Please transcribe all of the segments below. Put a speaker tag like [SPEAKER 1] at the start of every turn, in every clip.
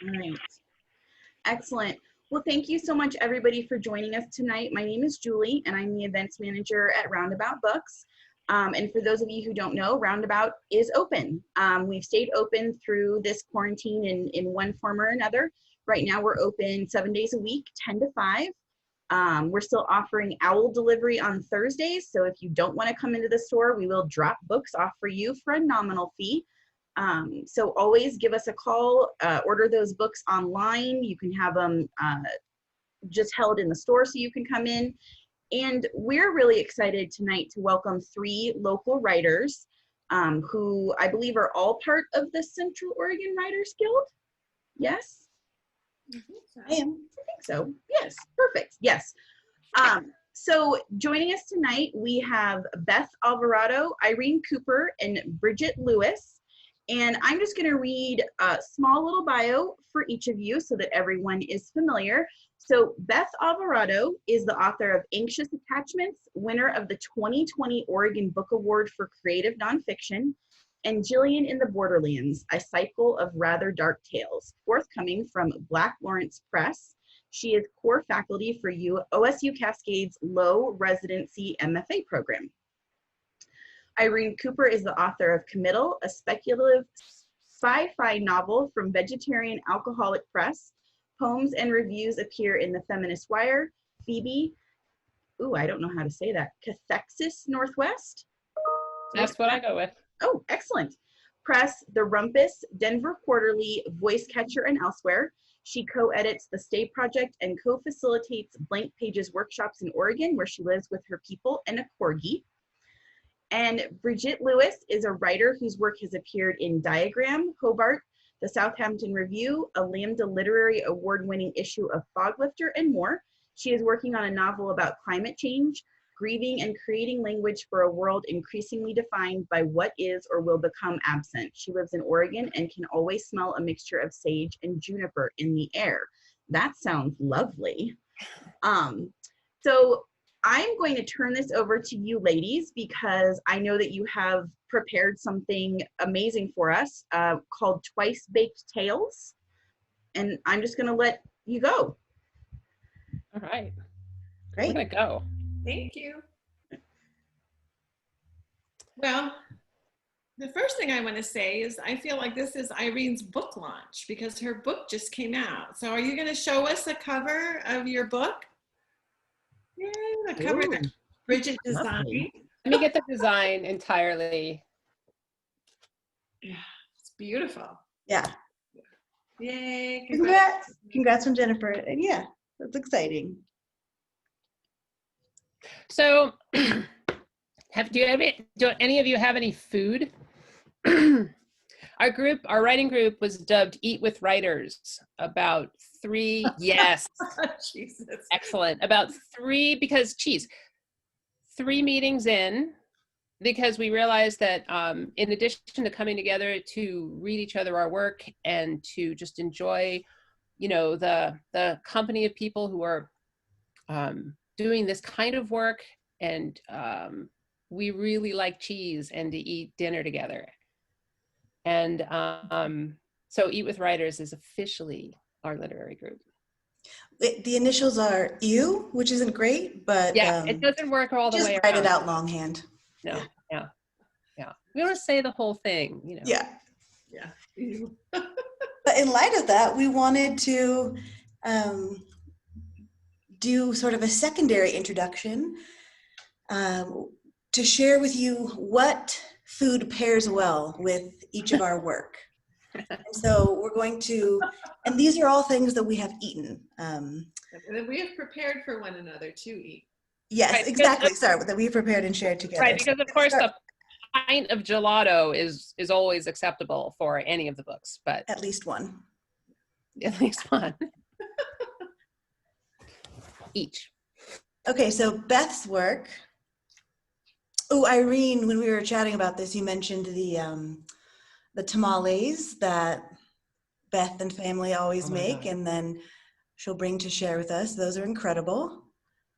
[SPEAKER 1] All right. Excellent. Well, thank you so much, everybody, for joining us tonight. My name is Julie, and I'm the events manager at Roundabout Books. And for those of you who don't know, Roundabout is open. We've stayed open through this quarantine in one form or another. Right now, we're open 7 days a week, 10 to 5. We're still offering owl delivery on Thursdays. So if you don't want to come into the store, we will drop books off for you for a nominal fee. So always give us a call, order those books online. You can have them just held in the store so you can come in. And we're really excited tonight to welcome 3 local writers who I believe are all part of the Central Oregon Writers Guild. Yes?
[SPEAKER 2] I think so.
[SPEAKER 1] I think so. Yes, perfect. Yes. So joining us tonight, we have Beth Alvarado, Irene Cooper, and Brigitte Lewis. And I'm just going to read a small little bio for each of you so that everyone is familiar. So Beth Alvarado is the author of Anxious Attachments, winner of the 2020 Oregon Book Award for Creative Nonfiction, and Jillian in the Borderlands, a cycle of rather dark tales, forthcoming from Black Lawrence Press. She is core faculty for OSU-Cascades Low Residency MFA program. Irene Cooper is the author of Committal, a speculative sci-fi novel from Vegetarian Alcoholic Press. Poems and reviews appear in The Feminist Wire, Phoebe, I don't know how to say that, Cathexis Northwest?
[SPEAKER 3] That's what I go with.
[SPEAKER 1] Oh, excellent. Press, The Rumpus, Denver Quarterly, Voice Catcher, and elsewhere. She co-edits the Stay Project and co-facilitates Blank Pages workshops in Oregon, where she lives with her people and a corgi. And Brigitte Lewis is a writer whose work has appeared in Diagram, Hobart, the Southampton Review, a Lambda Literary Award-winning issue of Foglifter, and more. She is working on a novel about climate change, grieving and creating language for a world increasingly defined by what is or will become absent. She lives in Oregon and can always smell a mixture of sage and juniper in the air. That sounds lovely. So I'm going to turn this over to you ladies because I know that you have prepared something amazing for us called Twice Baked Tales. And I'm just going to let you go.
[SPEAKER 3] All right.
[SPEAKER 1] Great.
[SPEAKER 3] We're going to go.
[SPEAKER 2] Thank you. Well, the first thing I want to say is I feel like this is Irene's book launch because her book just came out. So are you going to show us a cover of your book? Yeah, the cover that Brigitte designed.
[SPEAKER 3] Let me get the design entirely.
[SPEAKER 2] Yeah, it's beautiful.
[SPEAKER 4] Yeah.
[SPEAKER 2] Yay.
[SPEAKER 4] Congrats. Congrats from Jennifer. And yeah, that's exciting.
[SPEAKER 3] So do any of you have any food? Our writing group was dubbed Eat with Writers about 3, yes.
[SPEAKER 2] Jesus.
[SPEAKER 3] Excellent. About 3 meetings in, because we realized that in addition to coming together to read each other our work and to just enjoy, the company of people who are doing this kind of work, and we really like cheese and to eat dinner together. And so Eat with Writers is officially our literary group.
[SPEAKER 4] The initials are you, which isn't great, but
[SPEAKER 3] yeah, it doesn't work all the way around.
[SPEAKER 4] Just write it out longhand.
[SPEAKER 3] No, yeah. We want to say the whole thing,
[SPEAKER 4] Yeah.
[SPEAKER 2] Yeah.
[SPEAKER 4] But in light of that, we wanted to do sort of a secondary introduction to share with you what food pairs well with each of our work. And so we're going to, and these are all things that we have eaten.
[SPEAKER 2] And then we have prepared for one another to eat.
[SPEAKER 4] Yes,
[SPEAKER 3] right,
[SPEAKER 4] exactly. Sorry, that we prepared and shared together.
[SPEAKER 3] Right, because of course a pint of gelato is always acceptable for any of the books, but
[SPEAKER 4] at least one.
[SPEAKER 3] At least one. Each.
[SPEAKER 4] Okay, so Beth's work. Oh, Irene, when we were chatting about this, you mentioned the tamales that Beth and family always make, and then she'll bring to share with us. Those are incredible.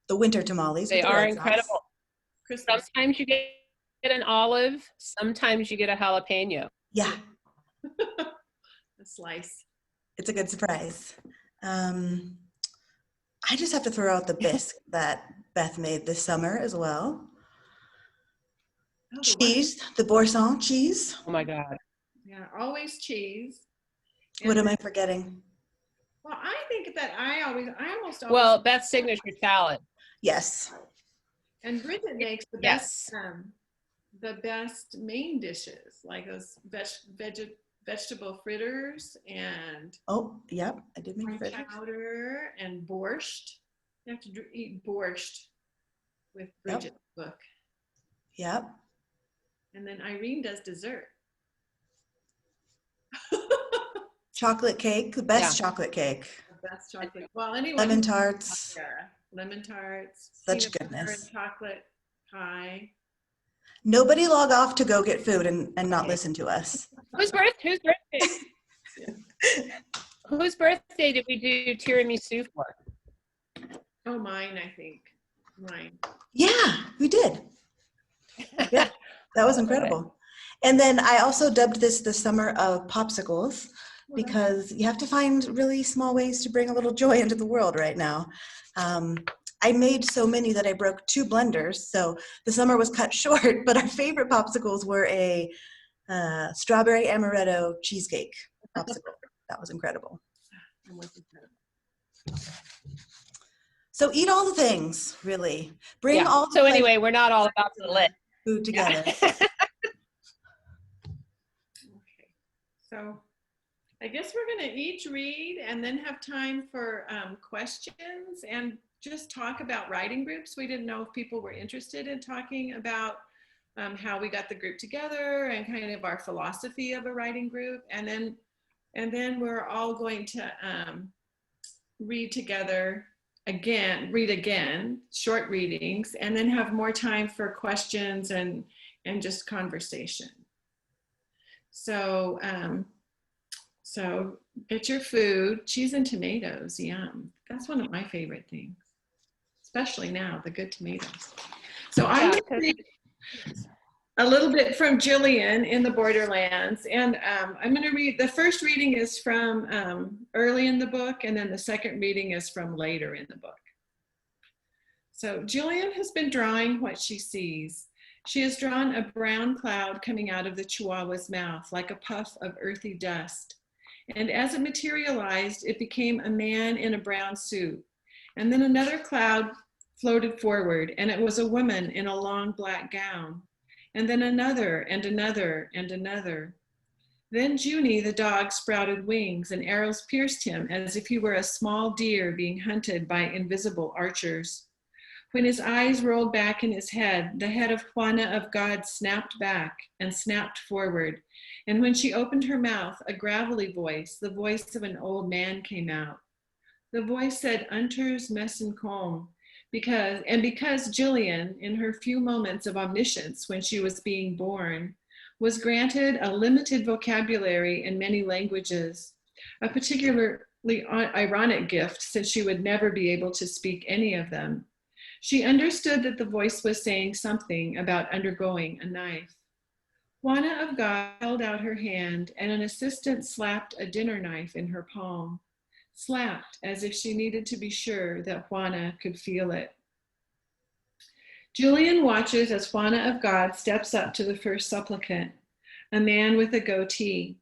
[SPEAKER 4] The winter tamales.
[SPEAKER 3] They are incredible.
[SPEAKER 2] Christmas.
[SPEAKER 3] Sometimes you get an olive, sometimes you get a jalapeno.
[SPEAKER 4] Yeah.
[SPEAKER 2] A slice.
[SPEAKER 4] It's a good surprise. I just have to throw out the bisque that Beth made this summer as well.
[SPEAKER 2] Oh,
[SPEAKER 4] Cheese, the Boursin cheese.
[SPEAKER 3] Oh my God.
[SPEAKER 2] Yeah, always cheese.
[SPEAKER 4] What
[SPEAKER 2] And
[SPEAKER 4] am I forgetting?
[SPEAKER 2] well, I think that I almost always.
[SPEAKER 3] Well, Beth's signature salad.
[SPEAKER 4] Yes.
[SPEAKER 2] And Brigitte makes
[SPEAKER 3] Yes.
[SPEAKER 2] the best main dishes, like those vegetable fritters and
[SPEAKER 4] Oh, yep. I did make
[SPEAKER 2] corn
[SPEAKER 4] fritters.
[SPEAKER 2] chowder and borscht. You have to eat borscht with Brigitte's book.
[SPEAKER 4] Yep.
[SPEAKER 2] And then Irene does dessert.
[SPEAKER 4] Chocolate cake, the best chocolate cake.
[SPEAKER 2] The best chocolate. Well, anyway.
[SPEAKER 4] Lemon tarts.
[SPEAKER 2] Yeah, lemon tarts.
[SPEAKER 4] Such
[SPEAKER 2] peanut butter
[SPEAKER 4] goodness.
[SPEAKER 2] and chocolate pie.
[SPEAKER 4] Nobody log off to go get food and not listen to us.
[SPEAKER 3] Whose birthday? Whose birthday did we do tiramisu for?
[SPEAKER 2] Oh, mine, I think. Mine.
[SPEAKER 4] Yeah, we did. Yeah, that was incredible. And then I also dubbed this the summer of popsicles because you have to find really small ways to bring a little joy into the world right now. I made so many that I broke 2 blenders, so the summer was cut short, but our favorite popsicles were a strawberry amaretto cheesecake popsicle. That was incredible. So eat all the things, really. Bring all the
[SPEAKER 3] So anyway, we're not all about the lit.
[SPEAKER 4] food together.
[SPEAKER 2] Okay. So I guess we're going to each read and then have time for questions and just talk about writing groups. We didn't know if people were interested in talking about how we got the group together and kind of our philosophy of a writing group. And then we're all going to read together again, short readings, and then have more time for questions and just conversation. So, so get your food, cheese and tomatoes, yum. That's one of my favorite things, especially now, the good tomatoes. So I'm going to read a little bit from Jillian in the Borderlands, and I'm going to read, the first reading is from early in the book, and then the second reading is from later in the book. So Jillian has been drawing what she sees. She has drawn a brown cloud coming out of the Chihuahua's mouth like a puff of earthy dust. And as it materialized, it became a man in a brown suit. And then another cloud floated forward, and it was a woman in a long black gown. And then another, and another, and another. Then Junie, the dog, sprouted wings, and arrows pierced him as if he were a small deer being hunted by invisible archers. When his eyes rolled back in his head, the head of Juana of God snapped back and snapped forward. And when she opened her mouth, a gravelly voice, the voice of an old man, came out. The voice said, "Unters messen kommen," because Jillian, in her few moments of omniscience when she was being born, was granted a limited vocabulary in many languages, a particularly ironic gift since she would never be able to speak any of them. She understood that the voice was saying something about undergoing a knife. Juana of God held out her hand, and an assistant slapped a dinner knife in her palm, slapped as if she needed to be sure that Juana could feel it. Jillian watches as Juana of God steps up to the first supplicant, a man with a goatee,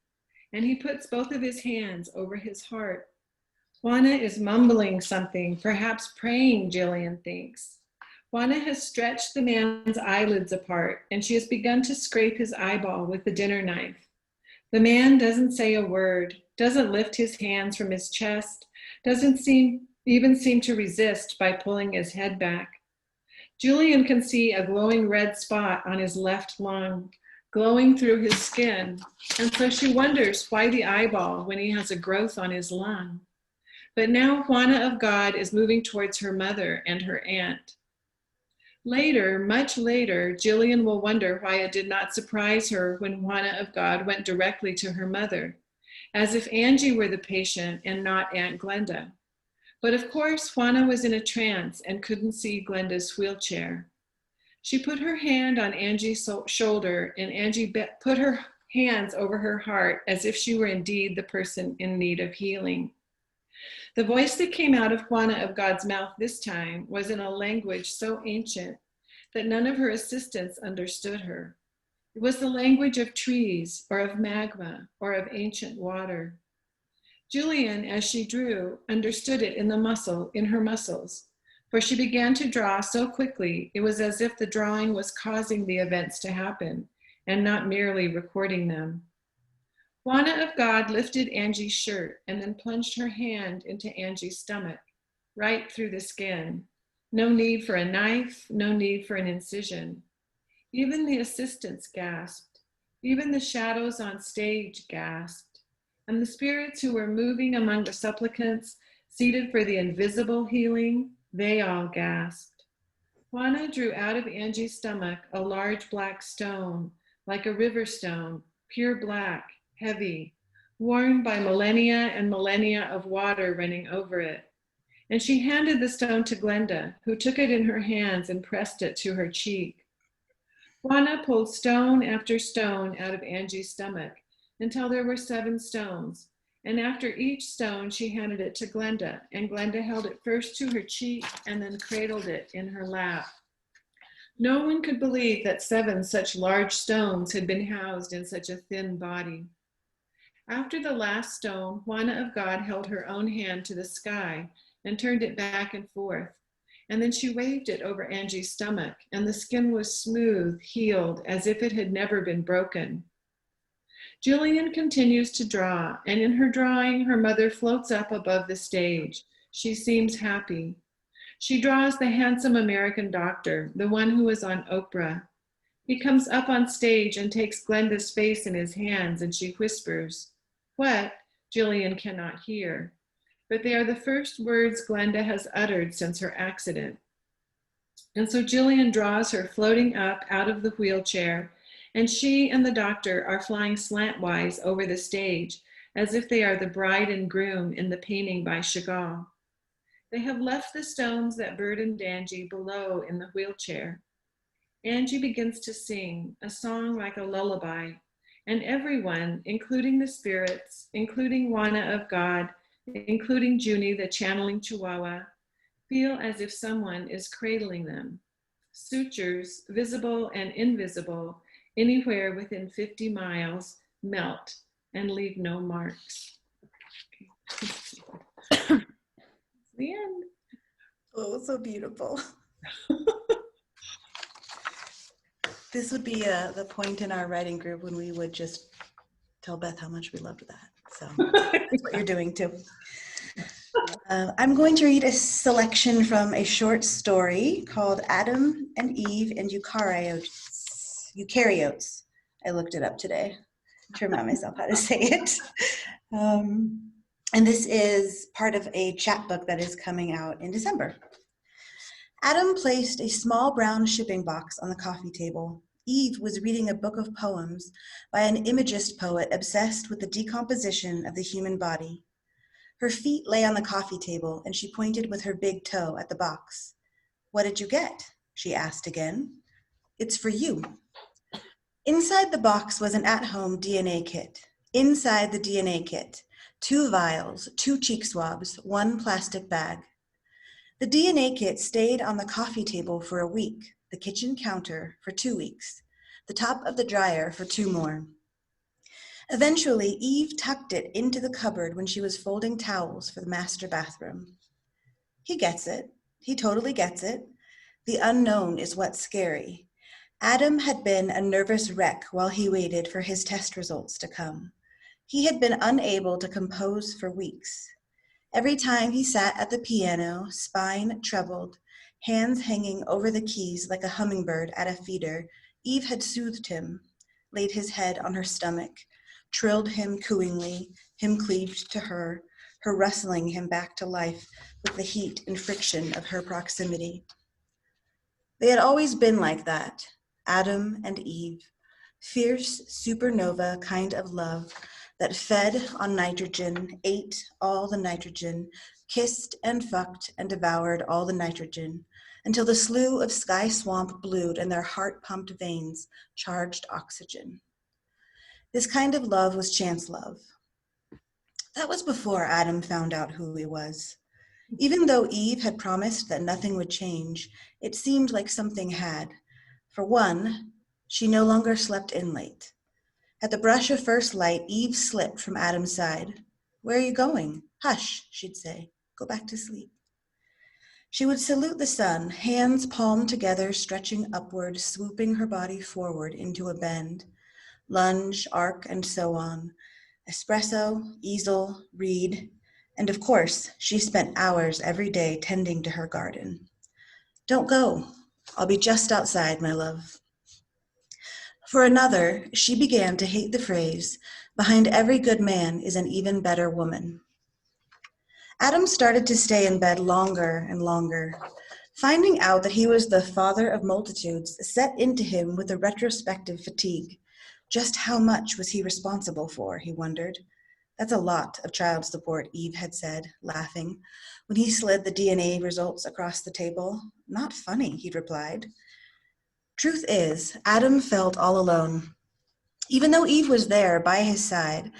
[SPEAKER 2] and he puts both of his hands over his heart. Juana is mumbling something, perhaps praying, Jillian thinks. Juana has stretched the man's eyelids apart, and she has begun to scrape his eyeball with the dinner knife. The man doesn't say a word, doesn't lift his hands from his chest, doesn't even seem to resist by pulling his head back. Jillian can see a glowing red spot on his left lung, glowing through his skin, and so she wonders why the eyeball when he has a growth on his lung. But now Juana of God is moving towards her mother and her aunt. Later, much later, Jillian will wonder why it did not surprise her when Juana of God went directly to her mother, as if Angie were the patient and not Aunt Glenda. But of course, Juana was in a trance and couldn't see Glenda's wheelchair. She put her hand on Angie's shoulder, and Angie put her hands over her heart as if she were indeed the person in need of healing. The voice that came out of Juana of God's mouth this time was in a language so ancient that none of her assistants understood her. It was the language of trees, or of magma, or of ancient water. Jillian, as she drew, understood it in her muscles, for she began to draw so quickly it was as if the drawing was causing the events to happen and not merely recording them. Juana of God lifted Angie's shirt and then plunged her hand into Angie's stomach, right through the skin. No need for a knife, no need for an incision. Even the assistants gasped. Even the shadows on stage gasped. And the spirits who were moving among the supplicants, seated for the invisible healing, they all gasped. Juana drew out of Angie's stomach a large black stone, like a river stone, pure black, heavy, worn by millennia and millennia of water running over it. And she handed the stone to Glenda, who took it in her hands and pressed it to her cheek. Juana pulled stone after stone out of Angie's stomach until there were 7 stones. And after each stone, she handed it to Glenda, and Glenda held it first to her cheek and then cradled it in her lap. No one could believe that 7 such large stones had been housed in such a thin body. After the last stone, Juana of God held her own hand to the sky and turned it back and forth. And then she waved it over Angie's stomach, and the skin was smooth, healed, as if it had never been broken. Jillian continues to draw, and in her drawing, her mother floats up above the stage. She seems happy. She draws the handsome American doctor, the one who was on Oprah. He comes up on stage and takes Glenda's face in his hands, and she whispers, "What?" Jillian cannot hear, but they are the first words Glenda has uttered since her accident. And so Jillian draws her floating up out of the wheelchair, and she and the doctor are flying slantwise over the stage, as if they are the bride and groom in the painting by Chagall. They have left the stones that burdened Angie below in the wheelchair. Angie begins to sing a song like a lullaby, and everyone, including the spirits, including Juana of God, including Junie, the channeling Chihuahua, feel as if someone is cradling them. Sutures, visible and invisible, anywhere within 50 miles, melt and leave no marks. The end.
[SPEAKER 4] Oh, so beautiful. This would be the point in our writing group when we would just tell Beth how much we loved that. So that's what you're doing too. I'm going to read a selection from a short story called Adam and Eve and Eukaryotes. I looked it up today to remind myself how to say it. And this is part of a chapbook that is coming out in December. Adam placed a small brown shipping box on the coffee table. Eve was reading a book of poems by an imagist poet obsessed with the decomposition of the human body. Her feet lay on the coffee table, and she pointed with her big toe at the box. "What did you get?" she asked again. "It's for you." Inside the box was an at-home DNA kit. Inside the DNA kit, 2 vials, 2 cheek swabs, 1 plastic bag. The DNA kit stayed on the coffee table for a week, the kitchen counter for 2 weeks, the top of the dryer for 2 more. Eventually, Eve tucked it into the cupboard when she was folding towels for the master bathroom. He gets it. He totally gets it. The unknown is what's scary. Adam had been a nervous wreck while he waited for his test results to come. He had been unable to compose for weeks. Every time he sat at the piano, spine troubled, hands hanging over the keys like a hummingbird at a feeder, Eve had soothed him, laid his head on her stomach, trilled him cooingly, him cleaved to her rustling him back to life with the heat and friction of her proximity. They had always been like that, Adam and Eve, fierce supernova kind of love that fed on nitrogen, ate all the nitrogen, kissed and fucked and devoured all the nitrogen, until the slough of sky swamp blued and their heart-pumped veins charged oxygen. This kind of love was chance love. That was before Adam found out who he was. Even though Eve had promised that nothing would change, it seemed like something had. For one, she no longer slept in late. At the brush of first light, Eve slipped from Adam's side. "Where are you going?" "Hush," she'd say. "Go back to sleep." She would salute the sun, hands palmed together, stretching upward, swooping her body forward into a bend. Lunge, arc, and so on. Espresso, easel, read, and of course, she spent hours every day tending to her garden. "Don't go. I'll be just outside, my love." For another, she began to hate the phrase, "Behind every good man is an even better woman." Adam started to stay in bed longer and longer. Finding out that he was the father of multitudes set into him with a retrospective fatigue. Just how much was he responsible for, he wondered. "That's a lot of child support," Eve had said, laughing, when he slid the DNA results across the table. "Not funny," he'd replied. Truth is, Adam felt all alone. Even though Eve was there by his side,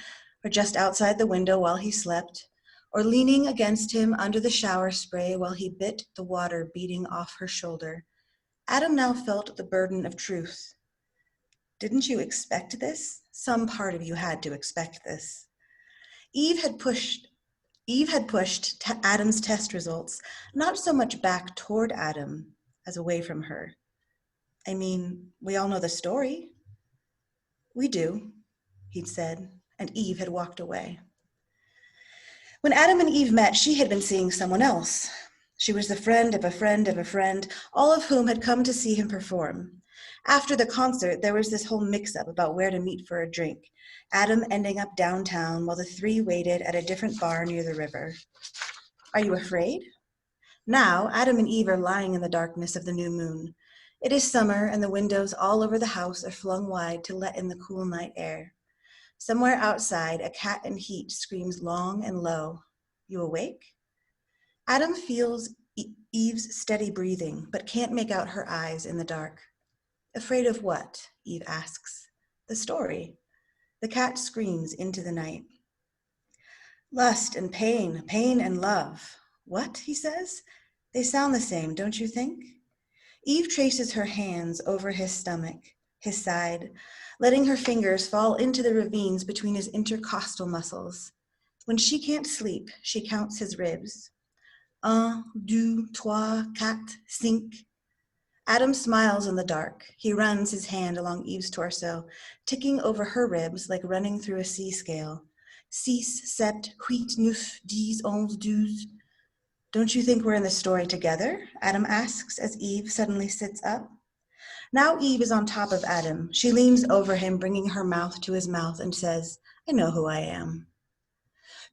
[SPEAKER 4] or just outside the window while he slept, or leaning against him under the shower spray while he bit the water beating off her shoulder, Adam now felt the burden of truth. Didn't you expect this? Some part of you had to expect this. Eve had pushed Adam's test results not so much back toward Adam as away from her. I mean, we all know the story. "We do," he'd said, and Eve had walked away. When Adam and Eve met, she had been seeing someone else. She was the friend of a friend of a friend, all of whom had come to see him perform. After the concert, there was this whole mix-up about where to meet for a drink, Adam ending up downtown while the three waited at a different bar near the river. Are you afraid? Now, Adam and Eve are lying in the darkness of the new moon. It is summer, and the windows all over the house are flung wide to let in the cool night air. Somewhere outside, a cat in heat screams long and low. You awake? Adam feels Eve's steady breathing, but can't make out her eyes in the dark. Afraid of what? Eve asks. The story. The cat screams into the night. Lust and pain, pain and love. What? He says. They sound the same, don't you think? Eve traces her hands over his stomach, his side, letting her fingers fall into the ravines between his intercostal muscles. When she can't sleep, she counts his ribs. 1, 2, 3, 4, 5. Adam smiles in the dark. He runs his hand along Eve's torso, ticking over her ribs like running through a C scale. 6, 7, 8, 9, 10, 11, 12. Don't you think we're in the story together? Adam asks as Eve suddenly sits up. Now Eve is on top of Adam. She leans over him, bringing her mouth to his mouth and says, I know who I am.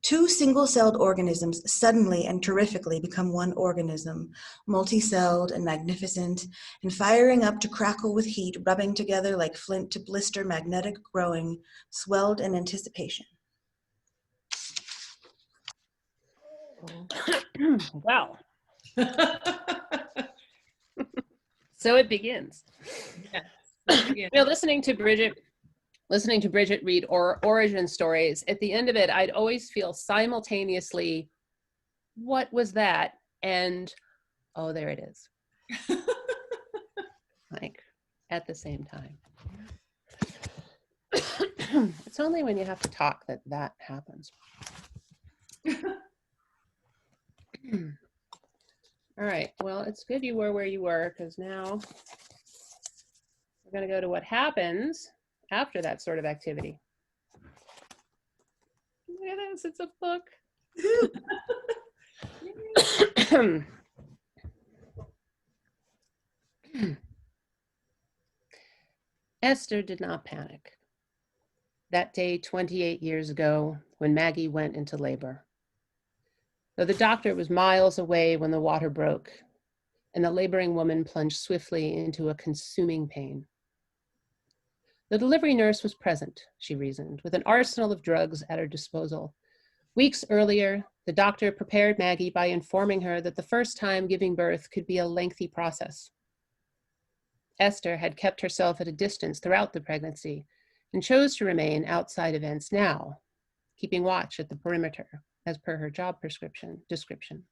[SPEAKER 4] Two single-celled organisms suddenly and terrifically become one organism, multi-celled and magnificent, and firing up to crackle with heat, rubbing together like flint to blister, magnetic, growing, swelled in anticipation.
[SPEAKER 3] Wow. So it begins.
[SPEAKER 2] Yes.
[SPEAKER 3] You know, listening to Brigitte read origin stories, at the end of it, I'd always feel simultaneously, what was that? And, oh, there it is. Like, at the same time. It's only when you have to talk that that happens. All right, well, it's good you were where you were, because now we're going to go to what happens after that sort of activity. Look at this, it's a book. Esther did not panic. That day 28 years ago, when Maggie went into labor. Though the doctor was miles away when the water broke, and the laboring woman plunged swiftly into a consuming pain. The delivery nurse was present, she reasoned, with an arsenal of drugs at her disposal. Weeks earlier, the doctor prepared Maggie by informing her that the first time giving birth could be a lengthy process. Esther had kept herself at a distance throughout the pregnancy, and chose to remain outside events now, keeping watch at the perimeter, as per her job description.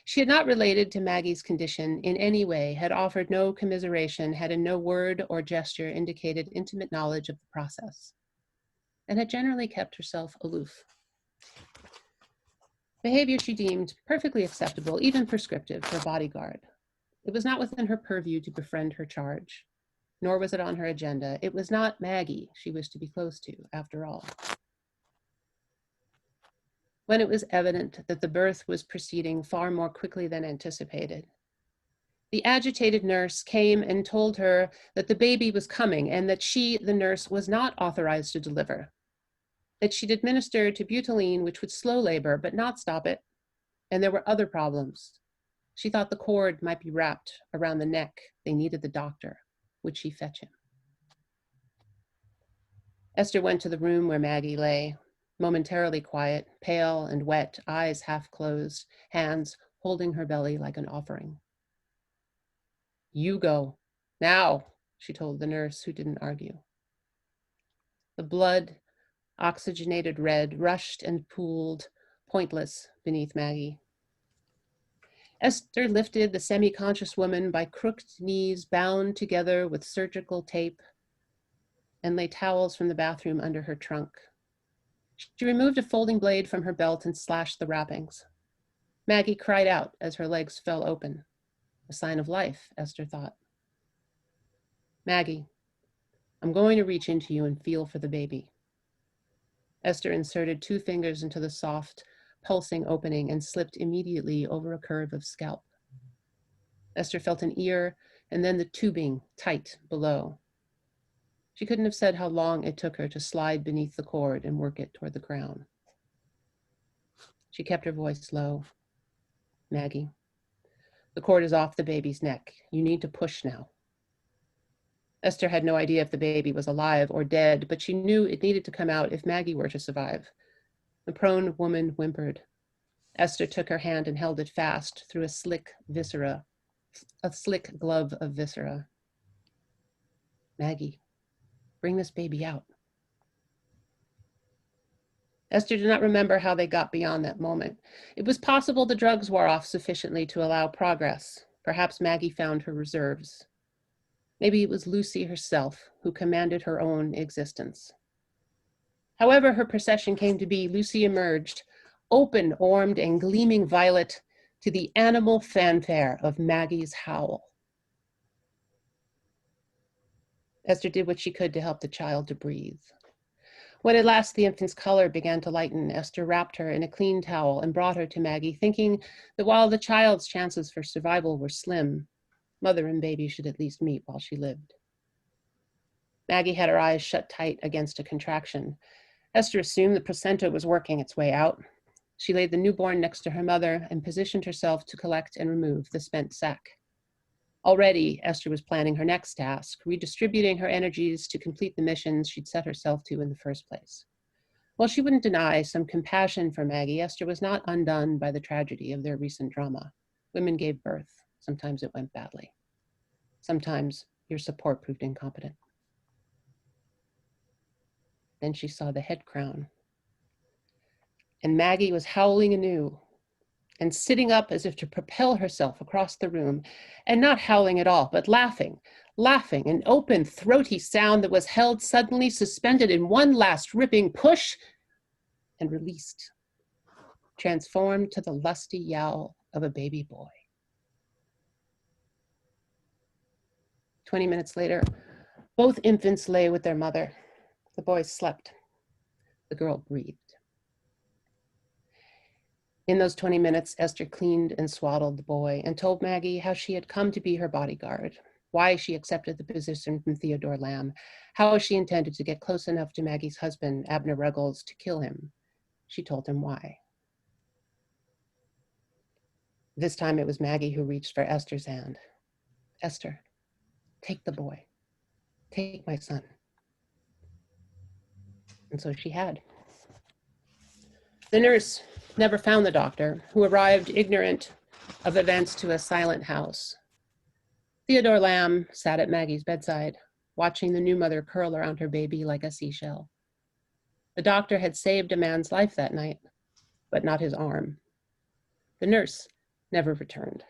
[SPEAKER 3] She had not related to Maggie's condition in any way, had offered no commiseration, had in no word or gesture indicated intimate knowledge of the process, and had generally kept herself aloof. Behavior she deemed perfectly acceptable, even prescriptive, for a bodyguard. It was not within her purview to befriend her charge, nor was it on her agenda. It was not Maggie she wished to be close to, after all. When it was evident that the birth was proceeding far more quickly than anticipated, the agitated nurse came and told her that the baby was coming and that she, the nurse, was not authorized to deliver, that she'd administered to butylene, which would slow labor but not stop it, and there were other problems. She thought the cord might be wrapped around the neck. They needed the doctor. Would she fetch him? Esther went to the room where Maggie lay, momentarily quiet, pale and wet, eyes half closed, hands holding her belly like an offering. "You go, now," she told the nurse, who didn't argue. The blood, oxygenated red, rushed and pooled, pointless, beneath Maggie. Esther lifted the semi-conscious woman by crooked knees bound together with surgical tape and lay towels from the bathroom under her trunk. She removed a folding blade from her belt and slashed the wrappings. Maggie cried out as her legs fell open. A sign of life, Esther thought. "Maggie, I'm going to reach into you and feel for the baby." Esther inserted 2 fingers into the soft, pulsing opening and slipped immediately over a curve of scalp. Esther felt an ear and then the tubing tight below. She couldn't have said how long it took her to slide beneath the cord and work it toward the crown. She kept her voice low. "Maggie, the cord is off the baby's neck. You need to push now." Esther had no idea if the baby was alive or dead, but she knew it needed to come out if Maggie were to survive. The prone woman whimpered. Esther took her hand and held it fast through a slick glove of viscera. "Maggie, bring this baby out." Esther did not remember how they got beyond that moment. It was possible the drugs wore off sufficiently to allow progress. Perhaps Maggie found her reserves. Maybe it was Lucy herself who commanded her own existence. However her procession came to be, Lucy emerged, open-armed and gleaming violet, to the animal fanfare of Maggie's howl. Esther did what she could to help the child to breathe. When at last the infant's color began to lighten, Esther wrapped her in a clean towel and brought her to Maggie, thinking that while the child's chances for survival were slim, mother and baby should at least meet while she lived. Maggie had her eyes shut tight against a contraction. Esther assumed the placenta was working its way out. She laid the newborn next to her mother and positioned herself to collect and remove the spent sac. Already, Esther was planning her next task, redistributing her energies to complete the missions she'd set herself to in the first place. While she wouldn't deny some compassion for Maggie, Esther was not undone by the tragedy of their recent drama. Women gave birth. Sometimes it went badly. Sometimes your support proved incompetent. Then she saw the head crown. And Maggie was howling anew and sitting up as if to propel herself across the room, and not howling at all, but laughing, an open, throaty sound that was held suddenly suspended in one last ripping push and released, transformed to the lusty yowl of a baby boy. 20 minutes later, both infants lay with their mother. The boy slept. The girl breathed. In those 20 minutes, Esther cleaned and swaddled the boy and told Maggie how she had come to be her bodyguard, why she accepted the position from Theodore Lamb, how she intended to get close enough to Maggie's husband, Abner Ruggles, to kill him. She told him why. This time it was Maggie who reached for Esther's hand. "Esther, take the boy. Take my son." And so she had. The nurse never found the doctor, who arrived ignorant of events to a silent house. Theodore Lamb sat at Maggie's bedside, watching the new mother curl around her baby like a seashell. The doctor had saved a man's life that night, but not his arm. The nurse never returned.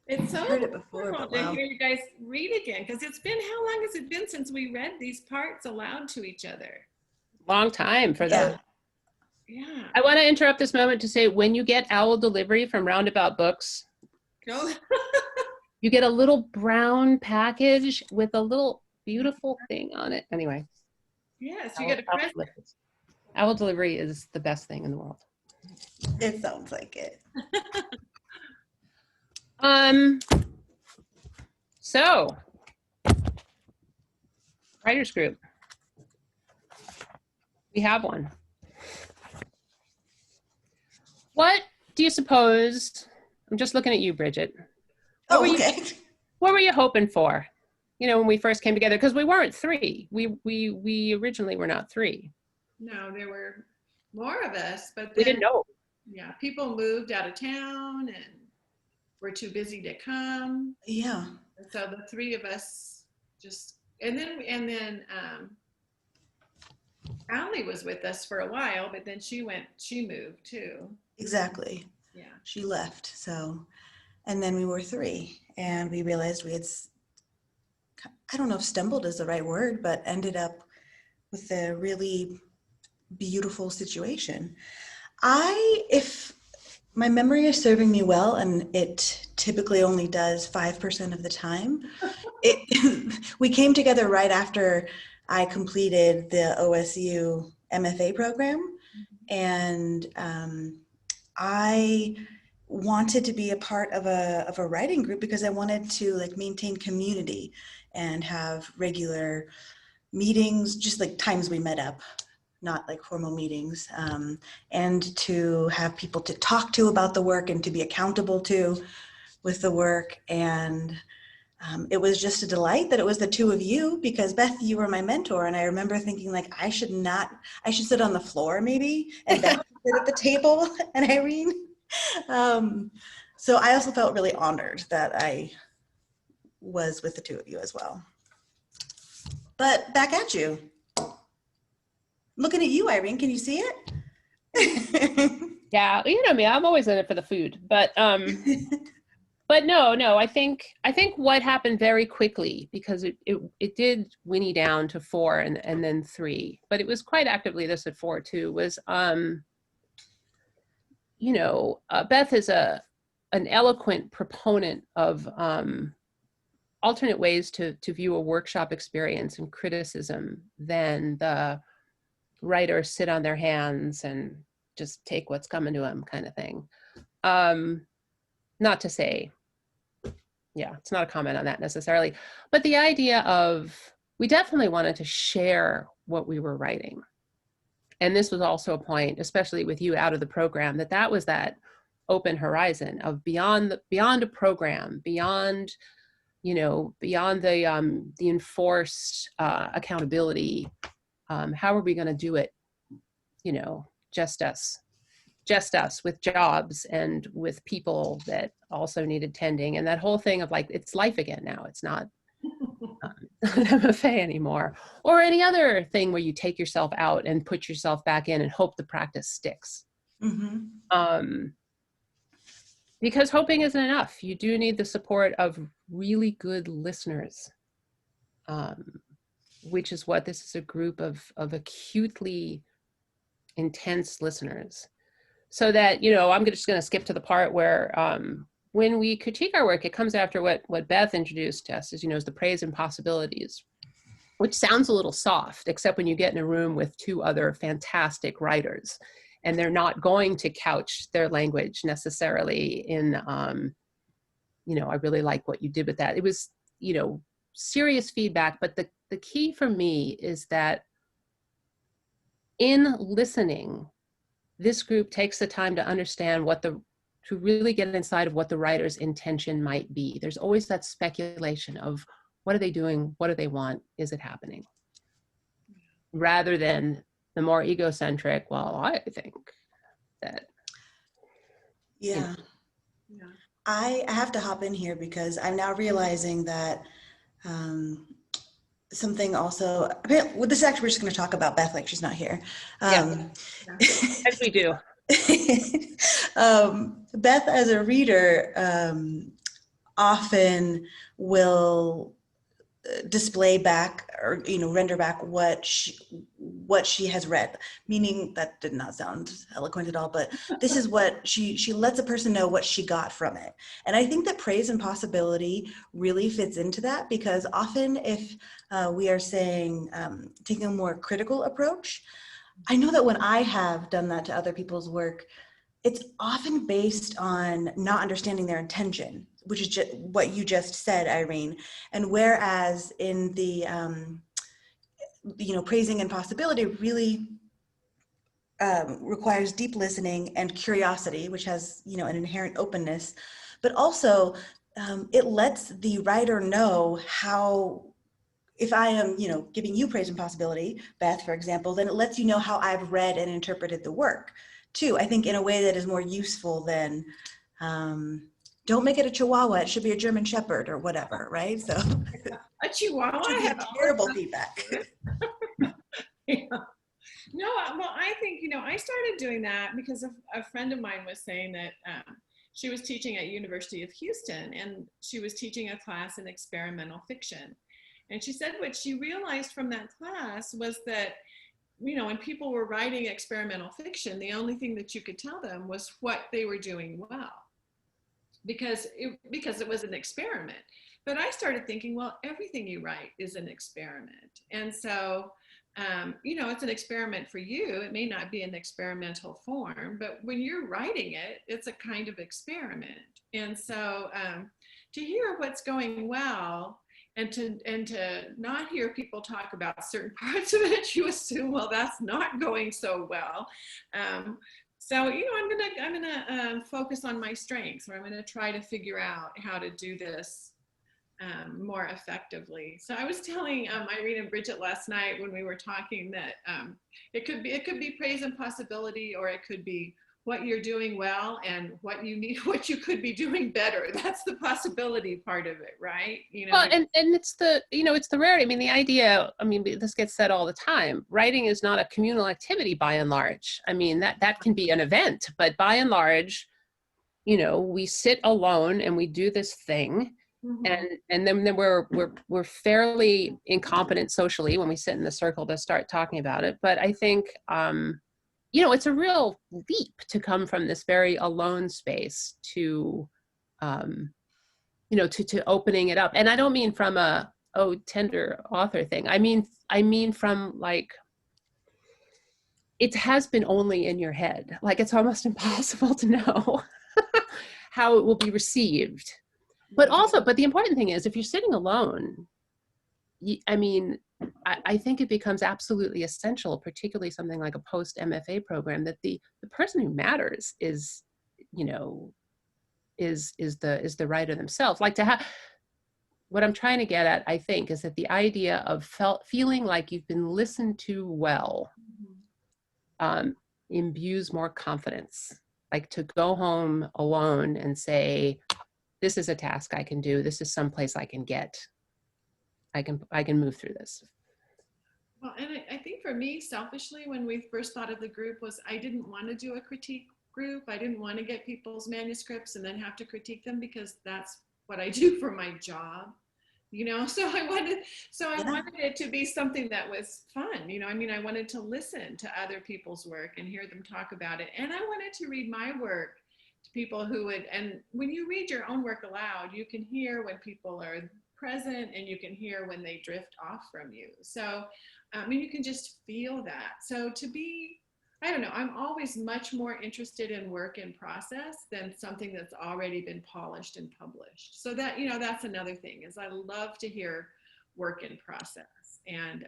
[SPEAKER 2] It's so
[SPEAKER 4] Heard it before,
[SPEAKER 2] wonderful
[SPEAKER 4] but
[SPEAKER 2] to
[SPEAKER 4] wow.
[SPEAKER 2] hear you guys read again, because it's been, how long has it been since we read these parts aloud to each other?
[SPEAKER 3] Long time for
[SPEAKER 4] Yeah.
[SPEAKER 3] those.
[SPEAKER 2] Yeah.
[SPEAKER 3] I want to interrupt this moment to say, when you get owl delivery from Roundabout Books,
[SPEAKER 2] Oh,
[SPEAKER 3] you get a little brown package with a little beautiful thing on it. Anyway,
[SPEAKER 2] yes, you get a present.
[SPEAKER 3] owl delivery is the best thing in the world.
[SPEAKER 4] It sounds like it.
[SPEAKER 3] So, writers group. We have one. What do you suppose, I'm just looking at you, Brigitte. What were
[SPEAKER 4] Oh,
[SPEAKER 3] you-
[SPEAKER 4] okay.
[SPEAKER 3] What were you hoping for? You know, when we first came together, because we weren't three. We originally were not three.
[SPEAKER 2] No, there were more of us, but
[SPEAKER 3] We
[SPEAKER 2] then,
[SPEAKER 3] didn't know.
[SPEAKER 2] yeah, people moved out of town and were too busy to come.
[SPEAKER 4] Yeah.
[SPEAKER 2] And so the three of us just, and then Allie was with us for a while, but then she moved too.
[SPEAKER 4] Exactly.
[SPEAKER 2] Yeah.
[SPEAKER 4] She left. So, and then we were three, and we realized we had, I don't know if stumbled is the right word, but ended up with a really beautiful situation. If my memory is serving me well, and it typically only does 5% of the time, we came together right after I completed the OSU MFA program, and I wanted to be a part of a writing group because I wanted to like maintain community and have regular meetings, just like times we met up, not like formal meetings, and to have people to talk to about the work and to be accountable to with the work. And it was just a delight that it was the two of you, because Beth, you were my mentor, and I remember thinking like, I should sit on the floor maybe, and Beth should sit at the table, and Irene. So I also felt really honored that I was with the two of you as well. But back at you. Looking at you, Irene, can you see it?
[SPEAKER 3] Yeah, you know me, I'm always in it for the food. But no, I think what happened very quickly, because it did whinny down to 4 and then 3, but it was quite actively this at 4 too, was Beth is an eloquent proponent of alternate ways to view a workshop experience and criticism than the writer sit on their hands and just take what's coming to them kind of thing. Not to say, yeah, it's not a comment on that necessarily, but the idea of, we definitely wanted to share what we were writing. And this was also a point, especially with you out of the program, that was that open horizon of beyond a program, beyond the enforced accountability. How are we going to do it? Just us with jobs and with people that also needed tending, and that whole thing of like, it's life again now. It's not an MFA anymore, or any other thing where you take yourself out and put yourself back in and hope the practice sticks. Mm-hmm. Because hoping isn't enough. You do need the support of really good listeners, which is what this is, a group of acutely intense listeners. So that, I'm just going to skip to the part where when we critique our work, it comes after what Beth introduced us as, is the praise and possibilities, which sounds a little soft, except when you get in a room with 2 other fantastic writers, and they're not going to couch their language necessarily in, I really like what you did with that. It was, serious feedback, but the key for me is that in listening, this group takes the time to understand to really get inside of what the writer's intention might be. There's always that speculation of, what are they doing? What do they want? Is it happening? Rather than the more egocentric, well, I think that.
[SPEAKER 4] Yeah.
[SPEAKER 2] Yeah.
[SPEAKER 4] I have to hop in here because I'm now realizing that something also, well, this is actually, we're just going to talk about Beth like she's not here.
[SPEAKER 3] As we do.
[SPEAKER 4] Beth as a reader often will display back or render back what she has read, meaning that did not sound eloquent at all, but this is what she lets a person know what she got from it. And I think that praise and possibility really fits into that, because often if we are saying taking a more critical approach, I know that when I have done that to other people's work, it's often based on not understanding their intention, which is just what you just said, Irene. And whereas in the, praising and possibility really requires deep listening and curiosity, which has, an inherent openness, but also it lets the writer know how, if I am, giving you praise and possibility, Beth, for example, then it lets you know how I've read and interpreted the work too, I think, in a way that is more useful than, don't make it a Chihuahua, it should be a German Shepherd or whatever, right? So
[SPEAKER 2] A Chihuahua?
[SPEAKER 4] should be terrible feedback.
[SPEAKER 2] Yeah. No, well, I think, I started doing that because a friend of mine was saying that she was teaching at University of Houston, and she was teaching a class in experimental fiction. And she said what she realized from that class was that, when people were writing experimental fiction, the only thing that you could tell them was what they were doing well, because it was an experiment. But I started thinking, well, everything you write is an experiment. And so, it's an experiment for you. It may not be an experimental form, but when you're writing it, it's a kind of experiment. And so to hear what's going well, and to not hear people talk about certain parts of it, you assume, well, that's not going so well. So, I'm gonna focus on my strengths, or I'm gonna try to figure out how to do this more effectively. So I was telling Irene and Brigitte last night when we were talking that it could be praise and possibility, or it could be what you're doing well and what you could be doing better. That's the possibility part of it, right?
[SPEAKER 3] Well, and it's the, it's the rarity. I mean, the idea, this gets said all the time. Writing is not a communal activity by and large. I mean, that can be an event, but by and large, we sit alone and we do this thing. Mm-hmm. And then we're fairly incompetent socially when we sit in the circle to start talking about it. But I think, it's a real leap to come from this very alone space to, to opening it up. And I don't mean from a, tender author thing. I mean from like, it has been only in your head. Like, it's almost impossible to know how it will be received. But the important thing is, if you're sitting alone, I think it becomes absolutely essential, particularly something like a post-MFA program, that the person who matters is the writer themselves. Like, to have, what I'm trying to get at, I think, is that the idea of feeling like you've been listened to well imbues more confidence. Like, to go home alone and say, this is a task I can do. This is someplace I can get. I can move through this.
[SPEAKER 2] Well, and I think for me, selfishly, when we first thought of the group, was I didn't want to do a critique group. I didn't want to get people's manuscripts and then have to critique them, because that's what I do for my job. So I wanted it to be something that was fun. I wanted to listen to other people's work and hear them talk about it. And I wanted to read my work to people who would, and when you read your own work aloud, you can hear when people are present, and you can hear when they drift off from you. So, you can just feel that. So to be, I don't know, I'm always much more interested in work in process than something that's already been polished and published. So that, that's another thing, is I love to hear work in process, and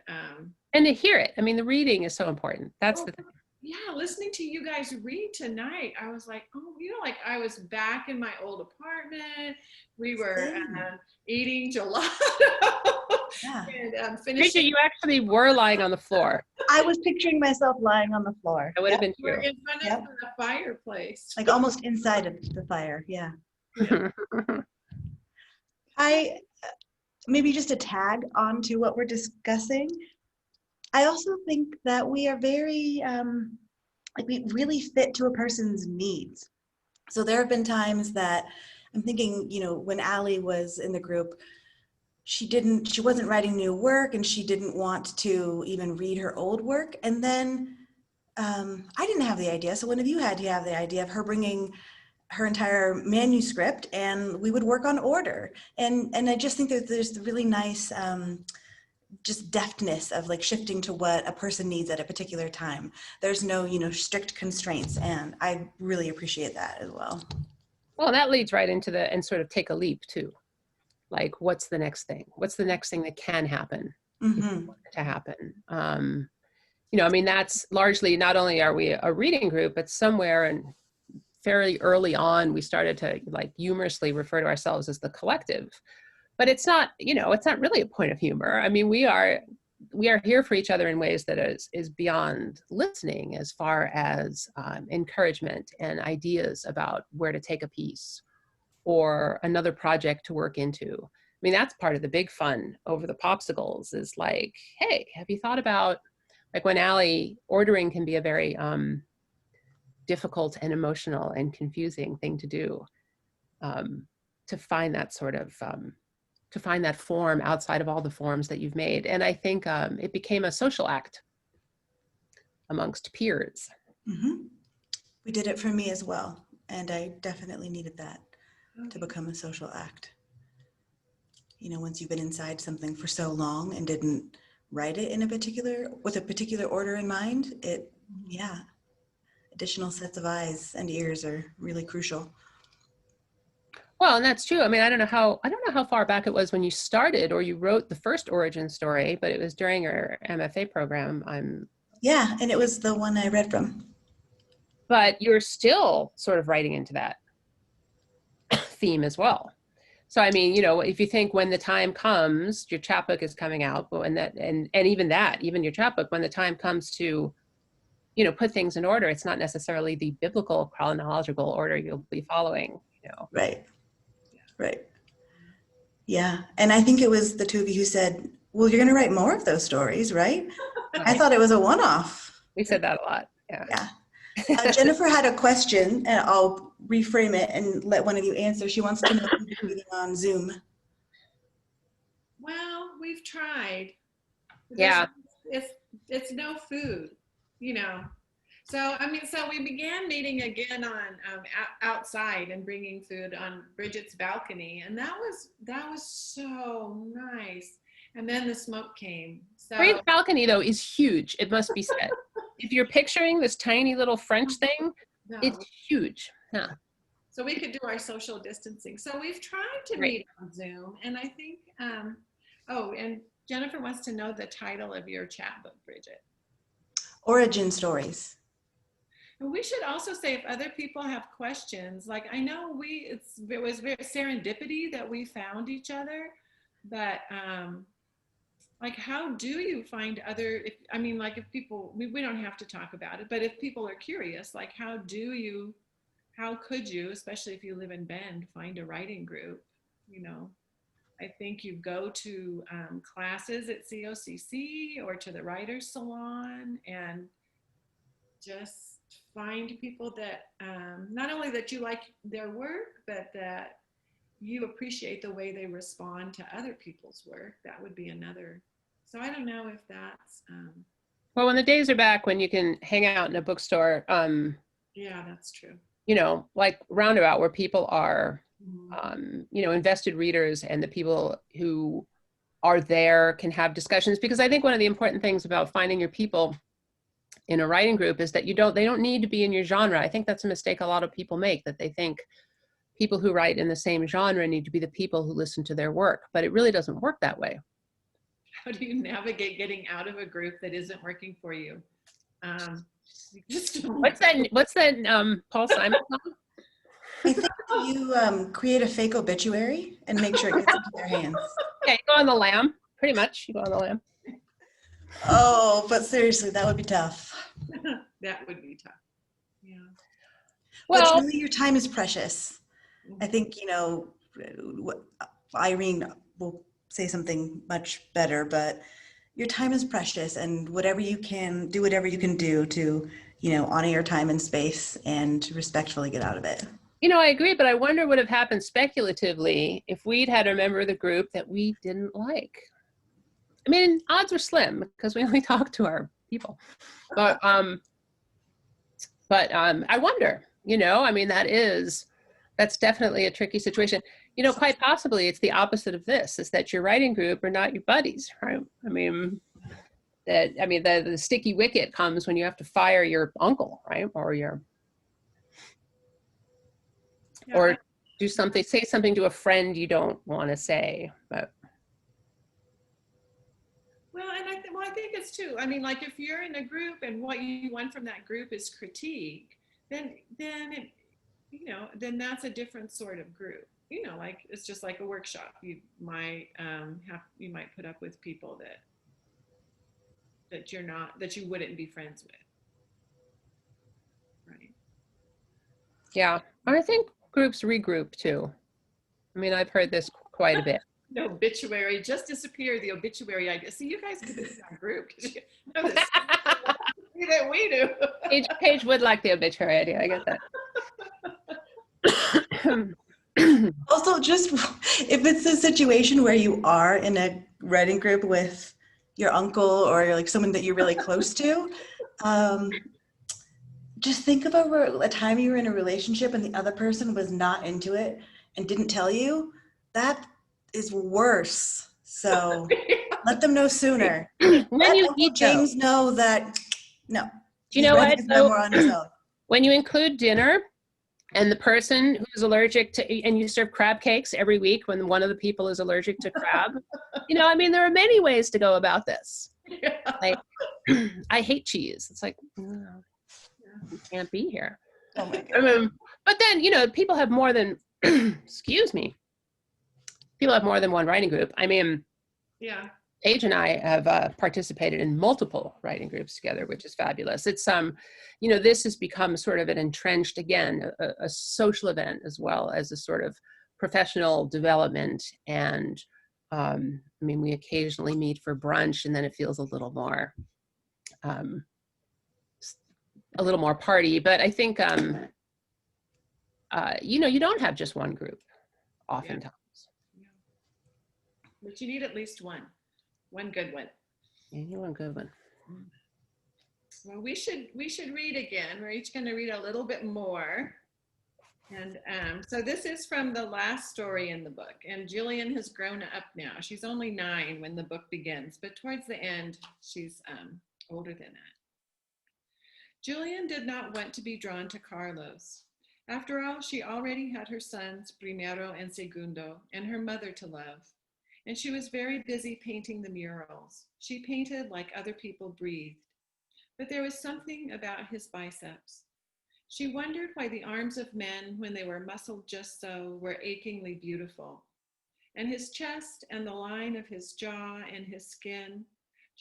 [SPEAKER 3] to hear it. The reading is so important. That's the thing.
[SPEAKER 2] Yeah, listening to you guys read tonight, I was like, like I was back in my old apartment. We were eating gelato.
[SPEAKER 4] Yeah.
[SPEAKER 2] And
[SPEAKER 3] Bridget,
[SPEAKER 2] finishing.
[SPEAKER 3] you actually were lying on the floor.
[SPEAKER 4] I was picturing myself lying on the floor.
[SPEAKER 3] That would have
[SPEAKER 4] Yep.
[SPEAKER 3] been
[SPEAKER 2] We're
[SPEAKER 3] true.
[SPEAKER 2] in front
[SPEAKER 4] Yep.
[SPEAKER 2] of the fireplace.
[SPEAKER 4] Like almost inside of the fire. Yeah. Maybe just a tag on to what we're discussing. I also think that we are very, like we really fit to a person's needs. So there have been times that I'm thinking, you know, when Allie was in the group, she wasn't writing new work and she didn't want to even read her old work. And then I didn't have the idea. So one of you had to have the idea of her bringing her entire manuscript and we would work on order. And I just think that there's the really nice, just deftness of like shifting to what a person needs at a particular time. There's no, you know, strict constraints. And I really appreciate that as well.
[SPEAKER 3] Well, that leads right into the, and sort of take a leap too. Like, what's the next thing? What's the next thing that can happen to happen? You know, I mean, that's largely, not only are we a reading group, but somewhere and fairly early on, we started to like humorously refer to ourselves as the collective. But it's not, you know, it's not really a point of humor. I mean, we are here for each other in ways that is beyond listening, as far as encouragement and ideas about where to take a piece or another project to work into. I mean, that's part of the big fun over the popsicles is like, hey, have you thought about, like when Allie, ordering can be a very difficult and emotional and confusing thing to do, to find that sort of, to find that form outside of all the forms that you've made. And I think it became a social act amongst peers.
[SPEAKER 4] We did it for me as well. And I definitely needed that to become a social act. You know, once you've been inside something for so long and didn't write it in with a particular order in mind, yeah, additional sets of eyes and ears are really crucial.
[SPEAKER 3] Well, and that's true. I mean, I don't know how far back it was when you started or you wrote the first origin story, but it was during your MFA program.
[SPEAKER 4] Yeah, and it was the one I read from.
[SPEAKER 3] But you're still sort of writing into that theme as well. So, I mean, you know, if you think when the time comes, your chapbook is coming out, but even your chapbook, when the time comes to, you know, put things in order, it's not necessarily the biblical chronological order you'll be following, you know.
[SPEAKER 4] Right. Yeah. And I think it was the two of you who said, well, you're going to write more of those stories, right? I thought it was a one-off.
[SPEAKER 3] We said that a lot. Yeah.
[SPEAKER 4] Jennifer had a question, and I'll reframe it and let one of you answer. She wants to know if you're reading on Zoom.
[SPEAKER 2] Well, we've tried.
[SPEAKER 3] Yeah.
[SPEAKER 2] It's no food, you know. So, I mean, so we began meeting again on outside and bringing food on Brigitte's balcony. And that was so nice. And then the smoke came. So
[SPEAKER 3] Brigitte's balcony, though, is huge. It must be said. If you're picturing this tiny little French thing, it's huge. Yeah.
[SPEAKER 2] So we could do our social distancing. So we've tried to meet on Zoom. And I think, and Jennifer wants to know the title of your chapbook, Brigitte.
[SPEAKER 4] Origin stories.
[SPEAKER 2] And we should also say, if other people have questions, like I know it was very serendipity that we found each other, but like how do you find if people, we don't have to talk about it, but if people are curious, like how could you, especially if you live in Bend, find a writing group? You know, I think you go to classes at COCC or to the Writers Salon and just find people that not only that you like their work, but that you appreciate the way they respond to other people's work. That would be another. So I don't know if that's.
[SPEAKER 3] Well, when the days are back when you can hang out in a bookstore.
[SPEAKER 2] Yeah, that's true.
[SPEAKER 3] You know, like Roundabout, where people are, you know, invested readers, and the people who are there can have discussions. Because I think one of the important things about finding your people in a writing group is that they don't need to be in your genre. I think that's a mistake a lot of people make, that they think people who write in the same genre need to be the people who listen to their work, but it really doesn't work that way.
[SPEAKER 2] How do you navigate getting out of a group that isn't working for you?
[SPEAKER 3] What's that Paul Simon song?
[SPEAKER 4] I think you create a fake obituary and make sure it gets into their hands.
[SPEAKER 3] Okay, go on the lam. pretty much. You go on the lam.
[SPEAKER 4] Oh, but seriously, that would be tough.
[SPEAKER 2] That would be tough. Yeah.
[SPEAKER 4] But
[SPEAKER 3] Well,
[SPEAKER 4] truly, your time is precious. I think, Irene will say something much better, but your time is precious, and whatever you can do to, honor your time and space and respectfully get out of it.
[SPEAKER 3] I agree, but I wonder what would have happened speculatively if we'd had a member of the group that we didn't like. I mean, odds are slim because we only talk to our people. But I wonder, I mean, that's definitely a tricky situation. Quite possibly it's the opposite of this, is that your writing group are not your buddies, right? I mean, the sticky wicket comes when you have to fire your uncle, right? Or say something to a friend you don't want to say, but.
[SPEAKER 2] Well, and I think it's too. I mean, like if you're in a group and what you want from that group is critique, then that's a different sort of group. Like it's just like a workshop. You might put up with people that you wouldn't be friends with, right?
[SPEAKER 3] Yeah, I think groups regroup too. I mean, I've heard this quite a bit.
[SPEAKER 2] The obituary just disappeared. The obituary idea. See, you guys could be in that group because you know this that we do.
[SPEAKER 3] Paige would like the obituary idea. I get that.
[SPEAKER 4] Also, just if it's a situation where you are in a writing group with your uncle or like someone that you're really close to, just think of a time you were in a relationship and the other person was not into it and didn't tell you. That is worse. So let them know sooner.
[SPEAKER 3] When you
[SPEAKER 4] Uncle James know that, no.
[SPEAKER 3] Do you know what? So,
[SPEAKER 4] on his own.
[SPEAKER 3] When you include dinner and the person who's allergic to, and you serve crab cakes every week when one of the people is allergic to crab, I mean, there are many ways to go about this.
[SPEAKER 2] Yeah.
[SPEAKER 3] Like, I hate cheese. It's like, no, you can't be here.
[SPEAKER 4] Oh my God.
[SPEAKER 3] But then, people have more than, excuse me, people have more than one writing group. I mean,
[SPEAKER 2] yeah.
[SPEAKER 3] Paige and I have participated in multiple writing groups together, which is fabulous. It's, this has become sort of an entrenched, again, a social event as well as a sort of professional development. And I mean, we occasionally meet for brunch, and then it feels a little more party. But I think, you don't have just one group oftentimes.
[SPEAKER 2] Yeah. But you need at least one good one.
[SPEAKER 3] Yeah, you want a good one.
[SPEAKER 2] Well, we should read again. We're each going to read a little bit more. And so this is from the last story in the book. And Jillian has grown up now. She's only 9 when the book begins, but towards the end, she's older than that. Jillian did not want to be drawn to Carlos. After all, she already had her sons, Primero and Segundo, and her mother to love. And she was very busy painting the murals. She painted like other people breathed. But there was something about his biceps. She wondered why the arms of men, when they were muscled just so, were achingly beautiful. And his chest and the line of his jaw and his skin,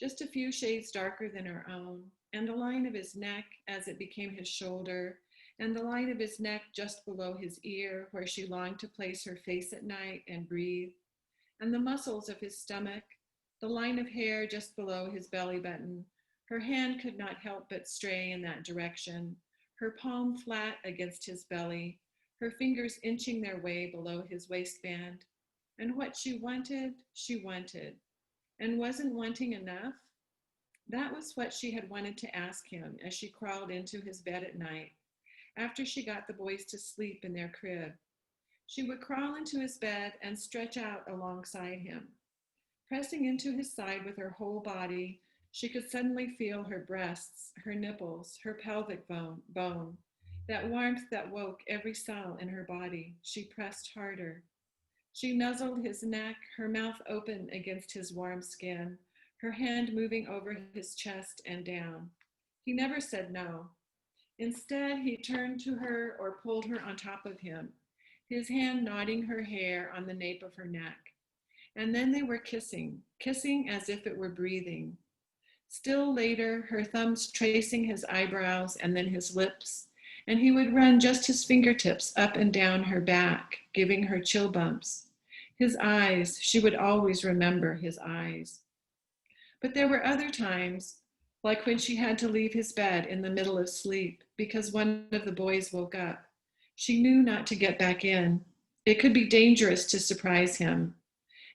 [SPEAKER 2] just a few shades darker than her own, and the line of his neck as it became his shoulder, and the line of his neck just below his ear, where she longed to place her face at night and breathe, and the muscles of his stomach, the line of hair just below his belly button. Her hand could not help but stray in that direction, her palm flat against his belly, her fingers inching their way below his waistband. And what she wanted, and wasn't wanting enough. That was what she had wanted to ask him as she crawled into his bed at night, after she got the boys to sleep in their crib. She would crawl into his bed and stretch out alongside him. Pressing into his side with her whole body, she could suddenly feel her breasts, her nipples, her pelvic bone, that warmth that woke every cell in her body. She pressed harder. She nuzzled his neck, her mouth open against his warm skin, her hand moving over his chest and down. He never said no. Instead, he turned to her or pulled her on top of him, his hand knotting her hair on the nape of her neck. And then they were kissing as if it were breathing. Still later, her thumbs tracing his eyebrows and then his lips, and he would run just his fingertips up and down her back, giving her chill bumps. His eyes, she would always remember his eyes. But there were other times, like when she had to leave his bed in the middle of sleep because one of the boys woke up. She knew not to get back in. It could be dangerous to surprise him.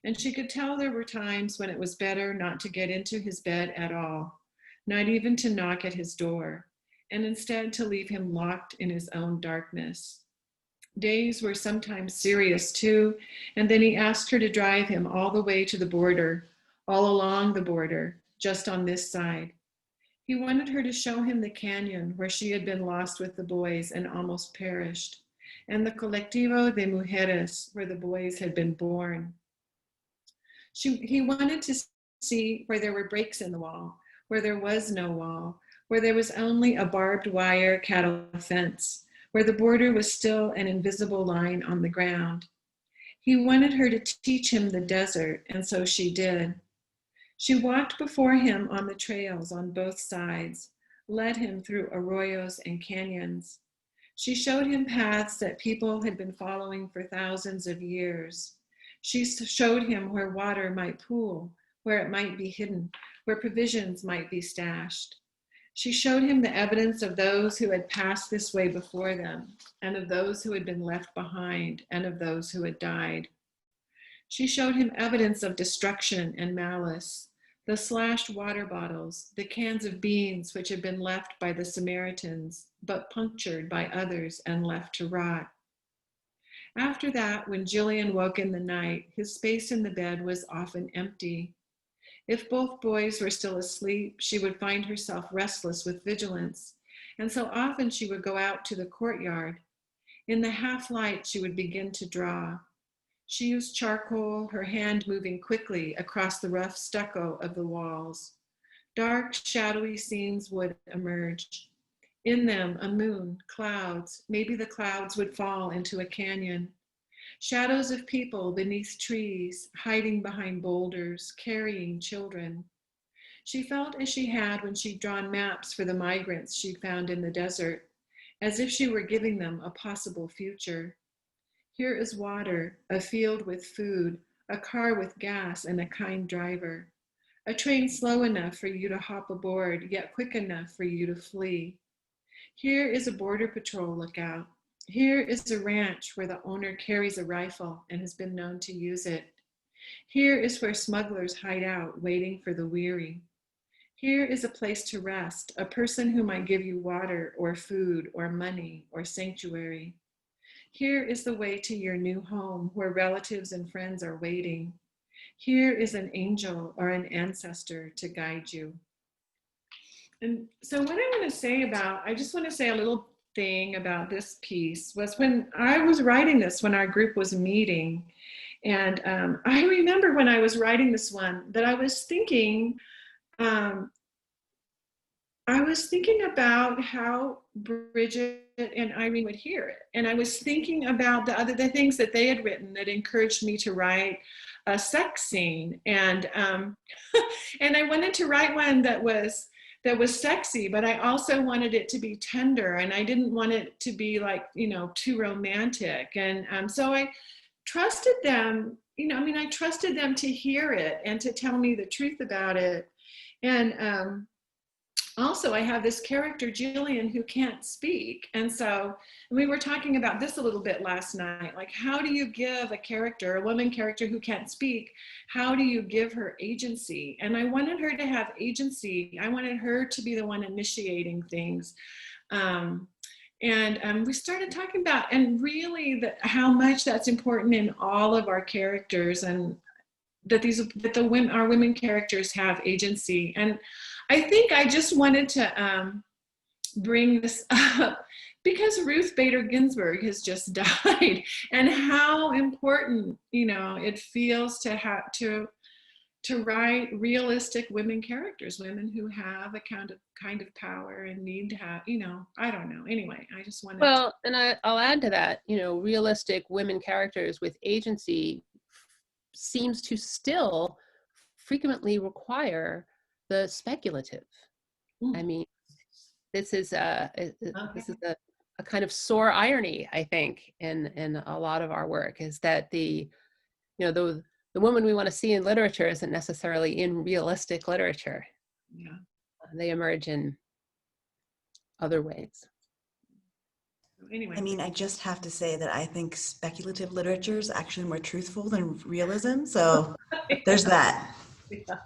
[SPEAKER 2] And she could tell there were times when it was better not to get into his bed at all, not even to knock at his door, and instead to leave him locked in his own darkness. Days were sometimes serious too, and then he asked her to drive him all the way to the border, all along the border, just on this side. He wanted her to show him the canyon where she had been lost with the boys and almost perished, and the Colectivo de Mujeres where the boys had been born. He wanted to see where there were breaks in the wall, where there was no wall, where there was only a barbed wire cattle fence, where the border was still an invisible line on the ground. He wanted her to teach him the desert, and so she did. She walked before him on the trails on both sides, led him through arroyos and canyons. She showed him paths that people had been following for thousands of years. She showed him where water might pool, where it might be hidden, where provisions might be stashed. She showed him the evidence of those who had passed this way before them, and of those who had been left behind, and of those who had died. She showed him evidence of destruction and malice, the slashed water bottles, the cans of beans which had been left by the Samaritans, but punctured by others and left to rot. After that, when Jillian woke in the night, his space in the bed was often empty. If both boys were still asleep, she would find herself restless with vigilance, and so often she would go out to the courtyard. In the half light, she would begin to draw. She used charcoal, her hand moving quickly across the rough stucco of the walls. Dark, shadowy scenes would emerge. In them, a moon, clouds, maybe the clouds would fall into a canyon. Shadows of people beneath trees, hiding behind boulders, carrying children. She felt as she had when she'd drawn maps for the migrants she'd found in the desert, as if she were giving them a possible future. Here is water, a field with food, a car with gas and a kind driver, a train slow enough for you to hop aboard, yet quick enough for you to flee. Here is a border patrol lookout. Here is a ranch where the owner carries a rifle and has been known to use it. Here is where smugglers hide out, waiting for the weary. Here is a place to rest, a person who might give you water or food or money or sanctuary. Here is the way to your new home where relatives and friends are waiting. Here is an angel or an ancestor to guide you. And so what I just want to say a little thing about this piece was when I was writing this, when our group was meeting, and I remember when I was writing this one that I was thinking about how Brigitte and Irene would hear it. And I was thinking about the things that they had written that encouraged me to write a sex scene. And and I wanted to write one that was sexy, but I also wanted it to be tender, and I didn't want it to be like, too romantic. And so I trusted them, I trusted them to hear it and to tell me the truth about it. And also I have this character, Jillian, who can't speak. And so we were talking about this a little bit last night, like how do you give a woman character who can't speak, how do you give her agency? And I wanted her to have agency. I wanted her to be the one initiating things. And we started talking about, and really how much that's important in all of our characters, and that our women characters have agency. And I think I just wanted to bring this up because Ruth Bader Ginsburg has just died, and how important, it feels to have to write realistic women characters, women who have a kind of power and need to have, I don't know. Anyway, I just wanted
[SPEAKER 3] and I'll add to that, realistic women characters with agency seems to still frequently require the speculative. I mean, this is a kind of sore irony, I think, in a lot of our work, is that the woman we want to see in literature isn't necessarily in realistic literature.
[SPEAKER 2] Yeah.
[SPEAKER 3] They emerge in other ways.
[SPEAKER 2] Anyway.
[SPEAKER 4] I mean, I just have to say that I think speculative literature is actually more truthful than realism. So there's that.
[SPEAKER 2] Yeah.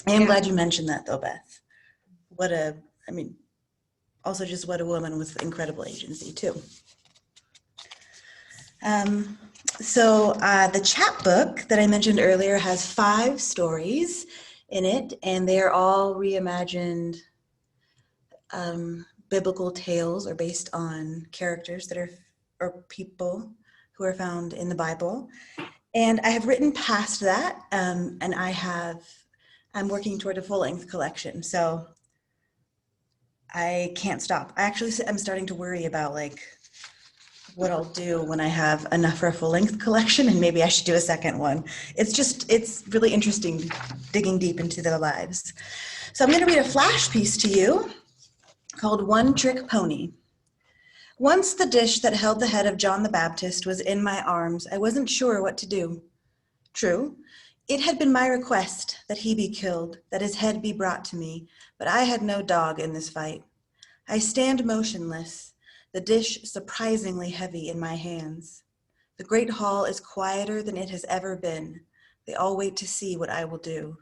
[SPEAKER 4] I am glad you mentioned that though, Beth. Also just what a woman with incredible agency too. The chapbook that I mentioned earlier has 5 stories in it, and they are all reimagined biblical tales, or based on characters or people who are found in the Bible. And I have written past that, and I'm working toward a full-length collection. So I can't stop. I'm starting to worry about what I'll do when I have enough for a full-length collection, and maybe I should do a second one. It's really interesting digging deep into their lives. So I'm going to read a flash piece to you called One Trick Pony. Once the dish that held the head of John the Baptist was in my arms, I wasn't sure what to do. True, it had been my request that he be killed, that his head be brought to me, but I had no dog in this fight. I stand motionless, the dish surprisingly heavy in my hands. The great hall is quieter than it has ever been. They all wait to see what I will do.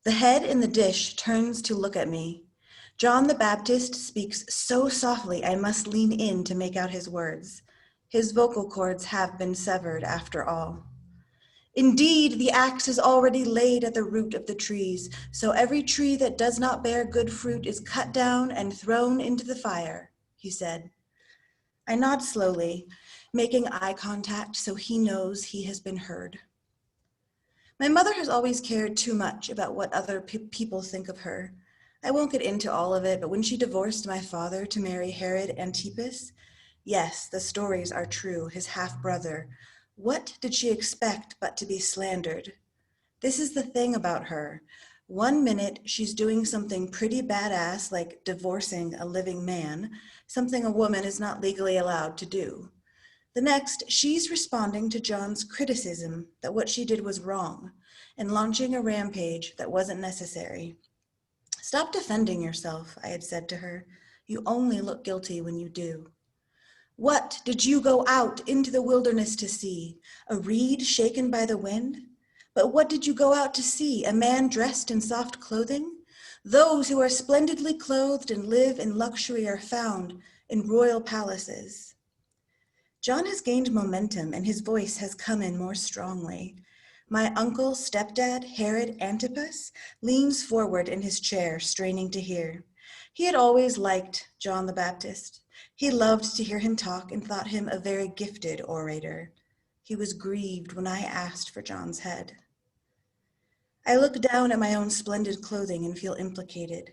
[SPEAKER 4] The head in the dish turns to look at me. John the Baptist speaks so softly I must lean in to make out his words. His vocal cords have been severed after all. Indeed, the axe is already laid at the root of the trees, so every tree that does not bear good fruit is cut down and thrown into the fire, he said. I nod slowly, making eye contact so he knows he has been heard. My mother has always cared too much about what other people think of her. I won't get into all of it, but when she divorced my father to marry Herod Antipas, yes, the stories are true, his half-brother. What did she expect but to be slandered? This is the thing about her. One minute, she's doing something pretty badass, like divorcing a living man, something a woman is not legally allowed to do. The next, she's responding to John's criticism that what she did was wrong, and launching a rampage that wasn't necessary. Stop defending yourself, I had said to her. You only look guilty when you do. What did you go out into the wilderness to see? A reed shaken by the wind? But what did you go out to see? A man dressed in soft clothing? Those who are splendidly clothed and live in luxury are found in royal palaces. John has gained momentum and his voice has come in more strongly. My uncle, stepdad, Herod Antipas, leans forward in his chair, straining to hear. He had always liked John the Baptist. He loved to hear him talk and thought him a very gifted orator. He was grieved when I asked for John's head. I look down at my own splendid clothing and feel implicated.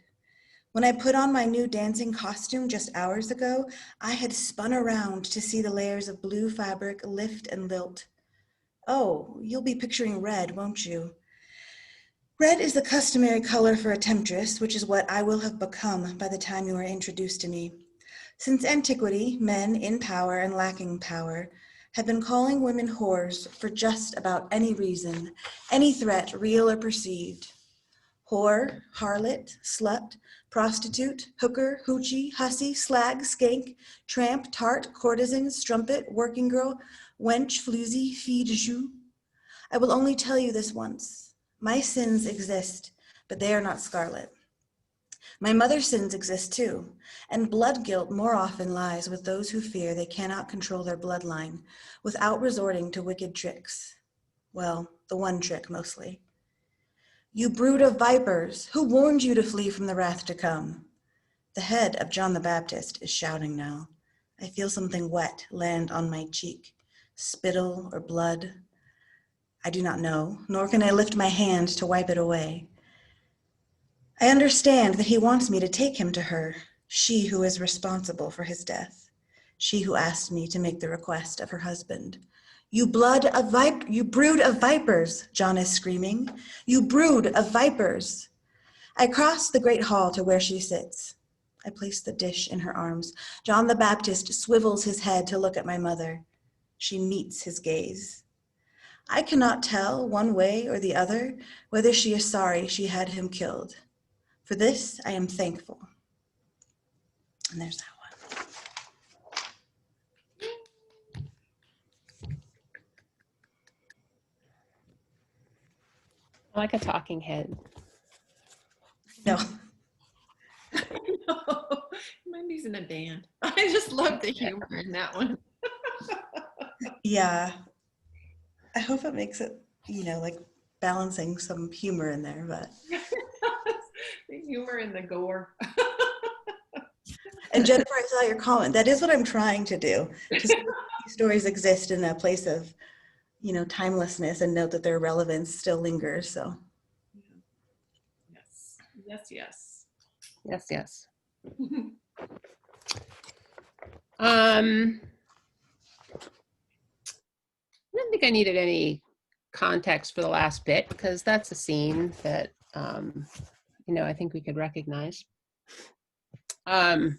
[SPEAKER 4] When I put on my new dancing costume just hours ago, I had spun around to see the layers of blue fabric lift and lilt. Oh, you'll be picturing red, won't you? Red is the customary color for a temptress, which is what I will have become by the time you are introduced to me. Since antiquity, men in power and lacking power have been calling women whores for just about any reason, any threat, real or perceived. Whore, harlot, slut, prostitute, hooker, hoochie, hussy, slag, skank, tramp, tart, courtesan, strumpet, working girl, wench, floozy, fille de joux. I will only tell you this once. My sins exist, but they are not scarlet. My mother's sins exist too, and blood guilt more often lies with those who fear they cannot control their bloodline without resorting to wicked tricks. Well, the one trick mostly. You brood of vipers, who warned you to flee from the wrath to come? The head of John the Baptist is shouting now. I feel something wet land on my cheek, spittle or blood. I do not know, nor can I lift my hand to wipe it away. I understand that he wants me to take him to her, she who is responsible for his death, she who asked me to make the request of her husband. You you brood of vipers, John is screaming. You brood of vipers. I cross the great hall to where she sits. I place the dish in her arms. John the Baptist swivels his head to look at my mother. She meets his gaze. I cannot tell one way or the other whether she is sorry she had him killed. For this, I am thankful. And there's that one.
[SPEAKER 3] I like a talking head.
[SPEAKER 4] No.
[SPEAKER 2] No, maybe he's in a band. I just love the humor in that one.
[SPEAKER 4] Yeah. I hope it makes it, like balancing some humor in there, but.
[SPEAKER 2] The humor and the gore.
[SPEAKER 4] And Jennifer, I saw your comment. That is what I'm trying to do. To see these stories exist in a place of, timelessness, and note that their relevance still lingers. So.
[SPEAKER 2] Yes, yes, yes.
[SPEAKER 3] Yes, yes. I don't think I needed any context for the last bit, because that's a scene that, I think we could recognize. The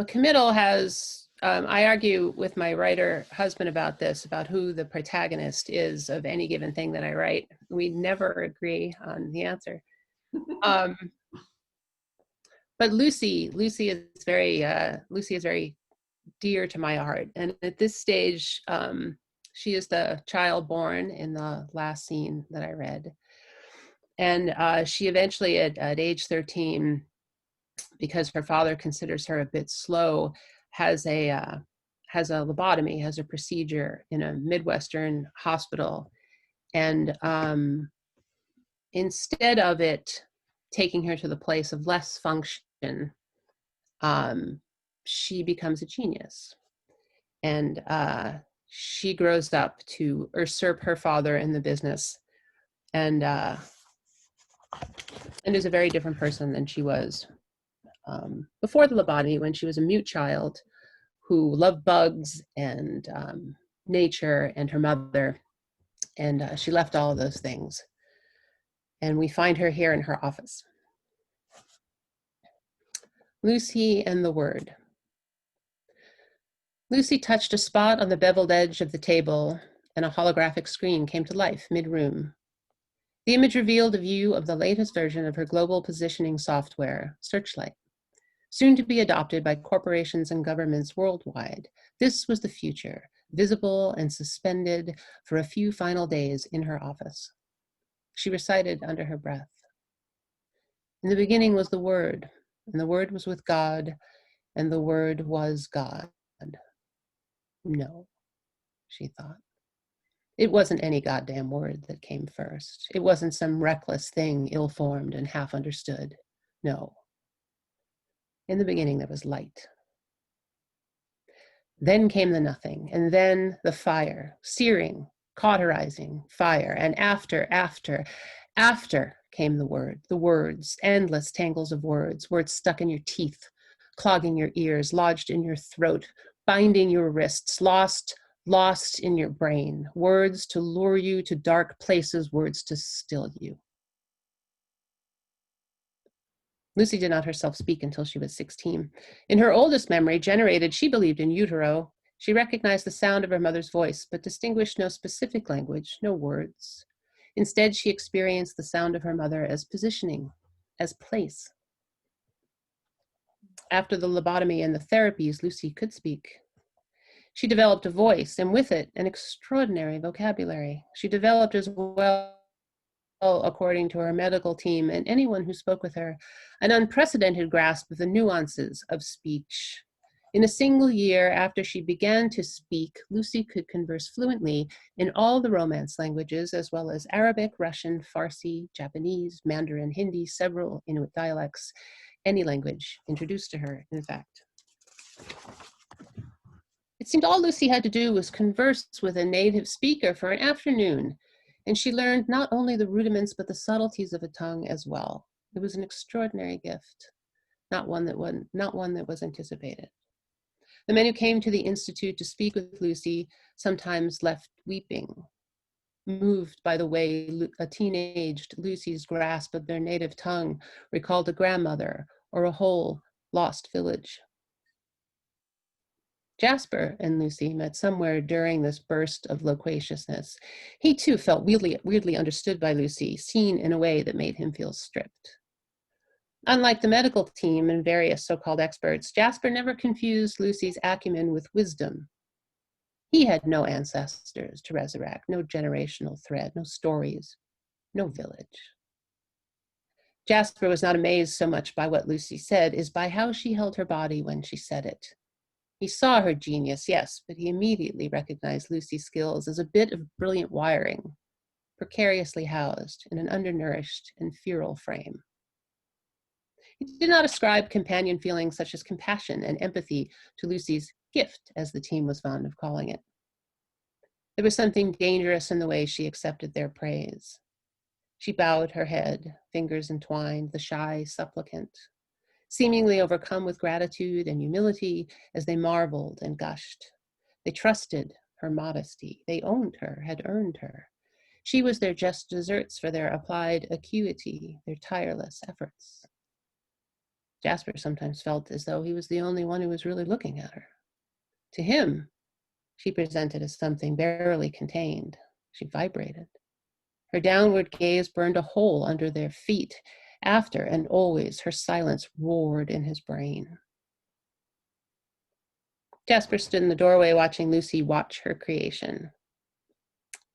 [SPEAKER 3] committal has, I argue with my writer husband about this, about who the protagonist is of any given thing that I write. We never agree on the answer. But Lucy is very dear to my heart. And at this stage, she is the child born in the last scene that I read. And she eventually, at age 13, because her father considers her a bit slow, has a lobotomy, has a procedure in a Midwestern hospital. And instead of it taking her to the place of less function, she becomes a genius. And she grows up to usurp her father in the business, and is a very different person than she was before the lobotomy, when she was a mute child who loved bugs and nature and her mother. And she left all of those things. And we find her here in her office. Lucy and the Word. Lucy touched a spot on the beveled edge of the table, and a holographic screen came to life mid-room. The image revealed a view of the latest version of her global positioning software, Searchlight, soon to be adopted by corporations and governments worldwide. This was the future, visible and suspended for a few final days in her office. She recited under her breath. In the beginning was the Word, and the Word was with God, and the Word was God. No, she thought. It wasn't any goddamn word that came first. It wasn't some reckless thing, ill-formed and half understood. No. In the beginning, there was light. Then came the nothing, and then the fire, searing, cauterizing fire, and after came the Word, the words, endless tangles of words stuck in your teeth, clogging your ears, lodged in your throat, binding your wrists, lost in your brain, words to lure you to dark places, words to still you. Lucy did not herself speak until she was 16. In her oldest memory, generated, she believed, in utero, she recognized the sound of her mother's voice, but distinguished no specific language, no words. Instead, she experienced the sound of her mother as positioning, as place. After the lobotomy and the therapies, Lucy could speak. She developed a voice, and with it, an extraordinary vocabulary. She developed as well, according to her medical team and anyone who spoke with her, an unprecedented grasp of the nuances of speech. In a single year after she began to speak, Lucy could converse fluently in all the Romance languages, as well as Arabic, Russian, Farsi, Japanese, Mandarin, Hindi, several Inuit dialects, any language introduced to her, in fact. It seemed all Lucy had to do was converse with a native speaker for an afternoon, and she learned not only the rudiments but the subtleties of a tongue as well. It was an extraordinary gift, not one that was anticipated. The men who came to the Institute to speak with Lucy sometimes left weeping, moved by the way a teenaged Lucy's grasp of their native tongue recalled a grandmother or a whole lost village. Jasper and Lucy met somewhere during this burst of loquaciousness. He too felt weirdly understood by Lucy, seen in a way that made him feel stripped. Unlike the medical team and various so-called experts, Jasper never confused Lucy's acumen with wisdom. He had no ancestors to resurrect, no generational thread, no stories, no village. Jasper was not amazed so much by what Lucy said as by how she held her body when she said it. He saw her genius, yes, but he immediately recognized Lucy's skills as a bit of brilliant wiring, precariously housed in an undernourished and feral frame. He did not ascribe companion feelings such as compassion and empathy to Lucy's gift, as the team was fond of calling it. There was something dangerous in the way she accepted their praise. She bowed her head, fingers entwined, the shy supplicant, seemingly overcome with gratitude and humility as they marveled and gushed. They trusted her modesty. They owned her, had earned her. She was their just deserts for their applied acuity, their tireless efforts. Jasper sometimes felt as though he was the only one who was really looking at her. To him, she presented as something barely contained. She vibrated. Her downward gaze burned a hole under their feet. After and always, her silence roared in his brain. Jasper stood in the doorway watching Lucy watch her creation.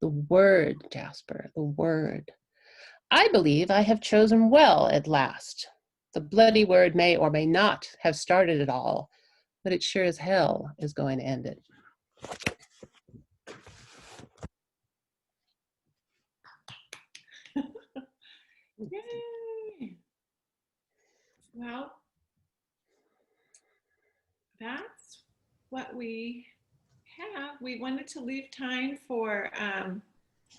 [SPEAKER 3] The word, Jasper, the word. I believe I have chosen well at last. The bloody word may or may not have started it all, but it sure as hell is going to end it.
[SPEAKER 2] Yay! Well, that's what we have. We wanted to leave time for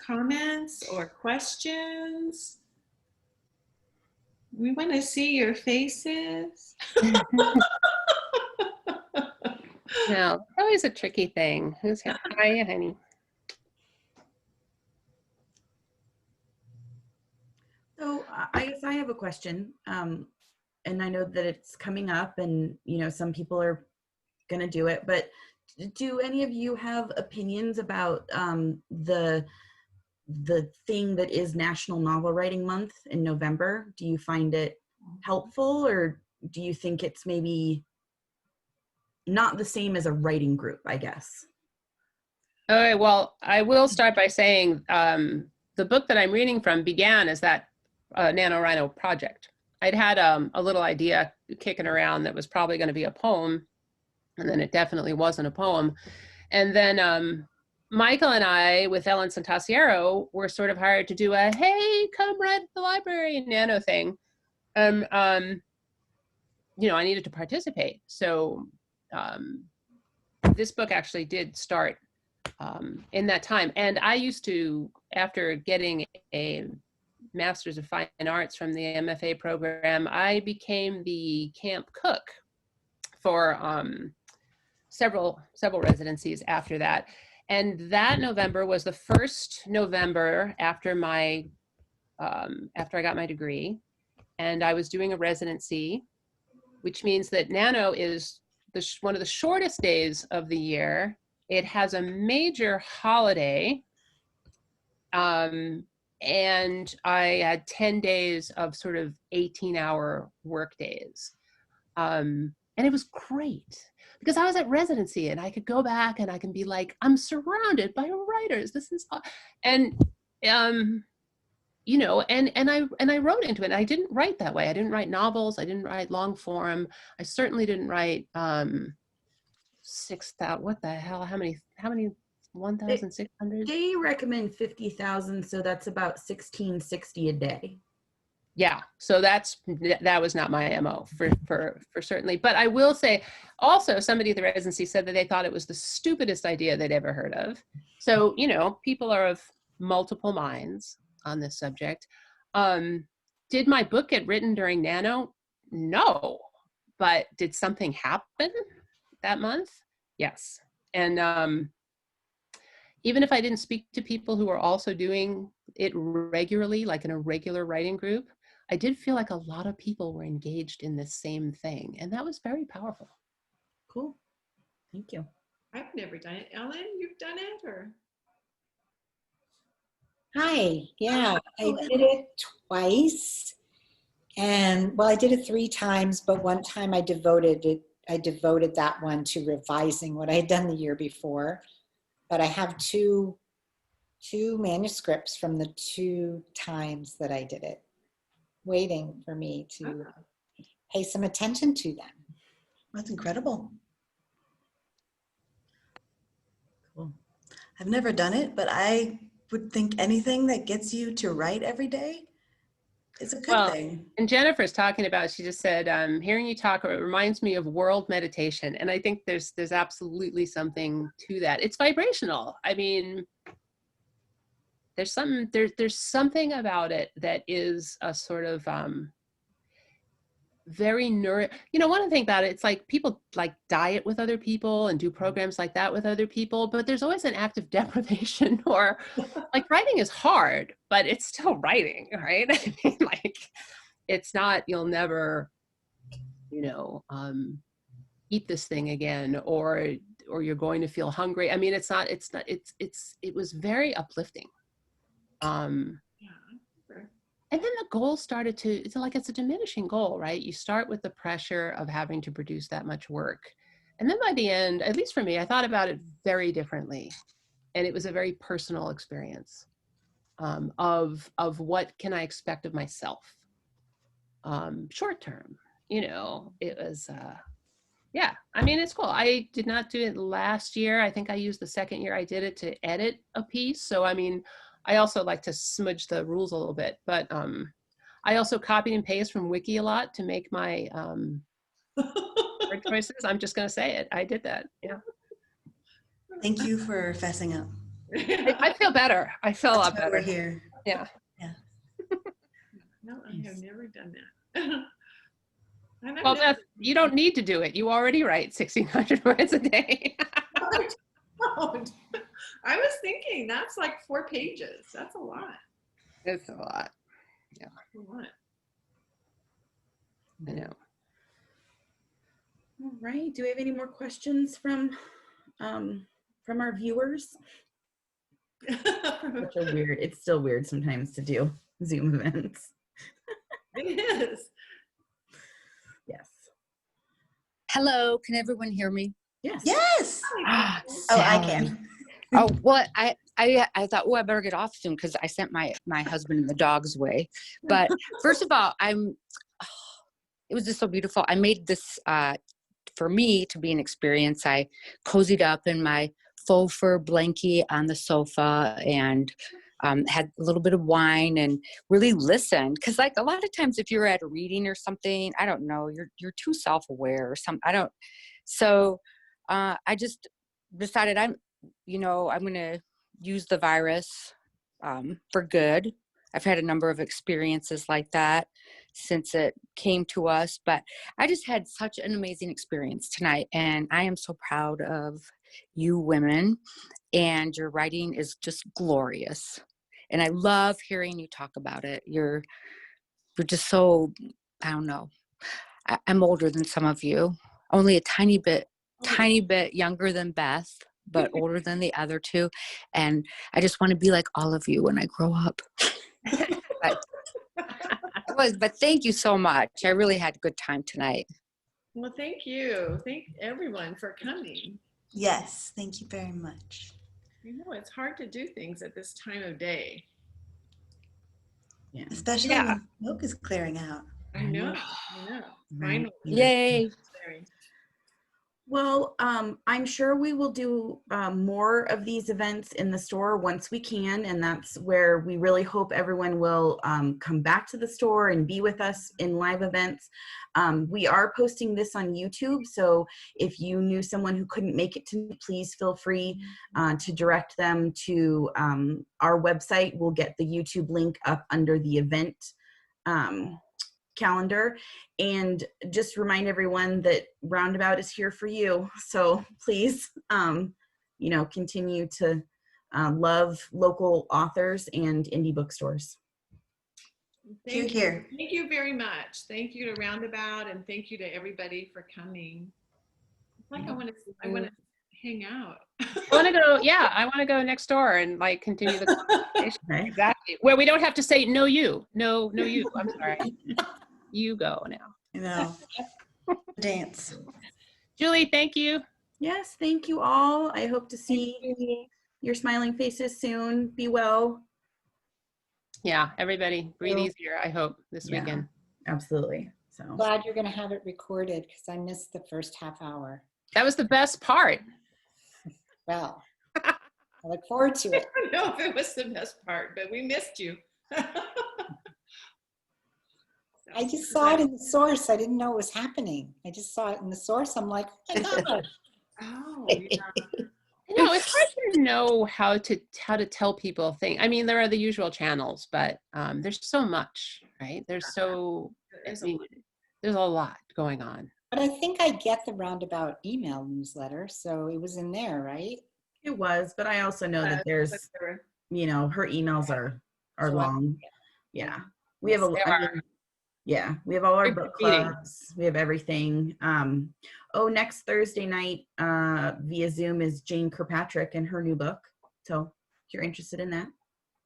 [SPEAKER 2] comments or questions. We want to see your faces.
[SPEAKER 3] Now, it's always a tricky thing. Who's here? Hi, honey.
[SPEAKER 1] So I guess I have a question, and I know that it's coming up, and some people are going to do it. But do any of you have opinions about the thing that is National Novel Writing Month in November? Do you find it helpful, or do you think it's maybe not the same as a writing group, I guess?
[SPEAKER 3] Okay, well, I will start by saying the book that I'm reading from began as that NaNoWriMo project. I'd had a little idea kicking around that was probably going to be a poem, and then it definitely wasn't a poem. And then Michael and I, with Ellen Santasiero, were sort of hired to do a, hey, come write at the library nano thing. I needed to participate. So this book actually did start in that time. And I used to, after getting a Master's of Fine Arts from the MFA program, I became the camp cook for several residencies after that. And that November was the first November after I got my degree, and I was doing a residency, which means that Nano is one of the shortest days of the year. It has a major holiday, and I had 10 days of sort of 18-hour work days. And it was great because I was at residency and I could go back and I can be like, I'm surrounded by writers. This is, and I wrote into it. And I didn't write that way. I didn't write novels. I didn't write long form. I certainly didn't write 6,000. What the hell? How many? 1,600?
[SPEAKER 1] They recommend 50,000, so that's about 1,660 a day.
[SPEAKER 3] Yeah, so that was not my MO for certainly. But I will say, also, somebody at the residency said that they thought it was the stupidest idea they'd ever heard of. So, people are of multiple minds on this subject. Did my book get written during Nano? No. But did something happen? that month. Yes. And even if I didn't speak to people who were also doing it regularly, like in a regular writing group, I did feel like a lot of people were engaged in this same thing. And that was very powerful.
[SPEAKER 1] Cool. Thank you.
[SPEAKER 2] I've never done it. Ellen, you've done it, or?
[SPEAKER 5] Hi, yeah, I
[SPEAKER 1] Oh,
[SPEAKER 5] did it twice. And well, I did it 3 times, but one time I devoted that one to revising what I had done the year before. But I have two manuscripts from the 2 times that I did it, waiting for me to pay some attention to them.
[SPEAKER 4] That's incredible.
[SPEAKER 1] Cool.
[SPEAKER 4] I've never done it, but I would think anything that gets you to write every day is a good thing.
[SPEAKER 3] And Jennifer's talking about, she just said, hearing you talk, it reminds me of world meditation. And I think there's absolutely something to that. It's vibrational. I mean, there's something about it that is a sort of very one thing about it, it's like people like diet with other people and do programs like that with other people, but there's always an act of deprivation, or like writing is hard, but it's still writing, right? I mean, like, it's not, you'll never, eat this thing again, or you're going to feel hungry. I mean, it was very uplifting. And then the goal started it's a diminishing goal, right? You start with the pressure of having to produce that much work. And then by the end, at least for me, I thought about it very differently. And it was a very personal experience of what can I expect of myself short term. It was, I mean, it's cool. I did not do it last year. I think I used the second year I did it to edit a piece. So, I mean, I also like to smudge the rules a little bit, but I also copied and pasted from Wiki a lot to make my word choices. I'm just going to say it. I did that. Yeah.
[SPEAKER 4] Thank you for fessing up.
[SPEAKER 3] I feel better. I feel a lot better.
[SPEAKER 4] We're here.
[SPEAKER 3] Yeah.
[SPEAKER 5] Yeah.
[SPEAKER 2] No, I have never done that.
[SPEAKER 3] Well, Beth, you don't need to do it. You already write 1,600 words a day.
[SPEAKER 2] I was thinking that's like 4 pages. That's a lot.
[SPEAKER 3] It's a lot. Yeah.
[SPEAKER 2] A lot.
[SPEAKER 3] I know.
[SPEAKER 1] All right. Do we have any more questions from our viewers? Such a weird. It's still weird sometimes to do Zoom events.
[SPEAKER 2] It is.
[SPEAKER 1] Yes.
[SPEAKER 6] Hello, can everyone hear me?
[SPEAKER 1] Yes.
[SPEAKER 4] Yes. Oh, I can.
[SPEAKER 6] Oh, well, I thought, oh, I better get off soon because I sent my husband and the dogs away. But first of all, it was just so beautiful. I made this for me to be an experience. I cozied up in my faux fur blankie on the sofa and had a little bit of wine and really listened. Because like a lot of times if you're at a reading or something, I don't know, you're too self-aware or something. So I just decided I'm going to use the virus for good. I've had a number of experiences like that since it came to us, but I just had such an amazing experience tonight, and I am so proud of you women, and your writing is just glorious. And I love hearing you talk about it. You're just so, I don't know. I'm older than some of you, only a tiny bit younger than Beth, but older than the other 2. And I just want to be like all of you when I grow up. But thank you so much. I really had a good time tonight.
[SPEAKER 2] Well, thank you. Thank everyone for coming.
[SPEAKER 4] Yes. Thank you very much.
[SPEAKER 2] It's hard to do things at this time of day.
[SPEAKER 1] Yeah.
[SPEAKER 4] Especially when smoke is clearing out.
[SPEAKER 2] I know. Finally.
[SPEAKER 6] Yay.
[SPEAKER 1] Well, I'm sure we will do more of these events in the store once we can, and that's where we really hope everyone will come back to the store and be with us in live events. We are posting this on YouTube, so if you knew someone who couldn't make it to, please feel free to direct them to our website. We'll get the YouTube link up under the event calendar, and just remind everyone that Roundabout is here for you. So please, you know, continue to love local authors and indie bookstores.
[SPEAKER 2] Thank
[SPEAKER 4] Here.
[SPEAKER 2] you. Thank you very much. Thank you to Roundabout, and thank you to everybody for coming. It's like I want to hang out.
[SPEAKER 3] I want to go. Yeah, I want to go next door and like continue the conversation.
[SPEAKER 1] Okay.
[SPEAKER 3] Exactly. Where we don't have to say no, you, no, you. I'm sorry. You go now.
[SPEAKER 4] You know, dance.
[SPEAKER 3] Julie, thank you.
[SPEAKER 1] Yes, thank you all. I hope to see your smiling faces soon. Be well.
[SPEAKER 3] Yeah, everybody breathe
[SPEAKER 4] Well,
[SPEAKER 3] easier, I hope, this
[SPEAKER 1] Yeah.
[SPEAKER 3] weekend.
[SPEAKER 1] Absolutely. So
[SPEAKER 5] Glad you're going to have it recorded because I missed the first half hour.
[SPEAKER 3] That was the best part.
[SPEAKER 5] Well, I look forward to it.
[SPEAKER 2] I don't know if it was the best part, but we missed you.
[SPEAKER 5] I just saw it in the source. I didn't know it was happening. I just saw it in the source. I'm like, oh my God.
[SPEAKER 2] Oh, yeah.
[SPEAKER 3] You know, it's hard to know how to tell people things. I mean, there are the usual channels, but there's so much, right? There's there's a lot going on.
[SPEAKER 5] But I think I get the Roundabout email newsletter, so it was in there, right?
[SPEAKER 1] it was, but I also know that there's, you know, her emails are
[SPEAKER 5] So
[SPEAKER 1] long. Yeah. We have
[SPEAKER 3] They are.
[SPEAKER 1] yeah, we have all our
[SPEAKER 3] Big
[SPEAKER 1] book
[SPEAKER 3] meeting.
[SPEAKER 1] clubs. We have everything. Next Thursday night via Zoom is Jane Kirkpatrick and her new book. So if you're interested in that,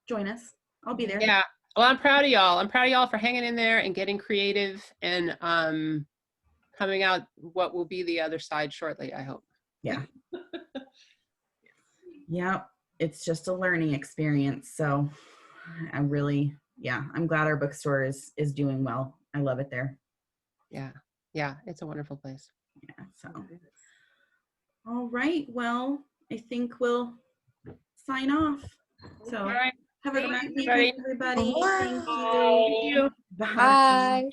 [SPEAKER 1] join us. I'll be there.
[SPEAKER 3] Yeah. Well, I'm proud of y'all. I'm proud of y'all for hanging in there and getting creative and coming out what will be the other side shortly, I hope.
[SPEAKER 1] Yeah. Yeah. It's just a learning experience. So I'm glad our bookstore is doing well. I love it there.
[SPEAKER 3] Yeah. Yeah. It's a wonderful place.
[SPEAKER 1] Yeah. So, all right. Well, I think we'll sign off. So,
[SPEAKER 3] All right.
[SPEAKER 1] have a
[SPEAKER 3] Thank
[SPEAKER 1] great
[SPEAKER 3] you,
[SPEAKER 1] weekend,
[SPEAKER 3] everybody.
[SPEAKER 1] everybody.
[SPEAKER 4] Bye.
[SPEAKER 1] Thank
[SPEAKER 3] Thank
[SPEAKER 1] you.
[SPEAKER 3] you.
[SPEAKER 1] Bye.
[SPEAKER 6] Bye.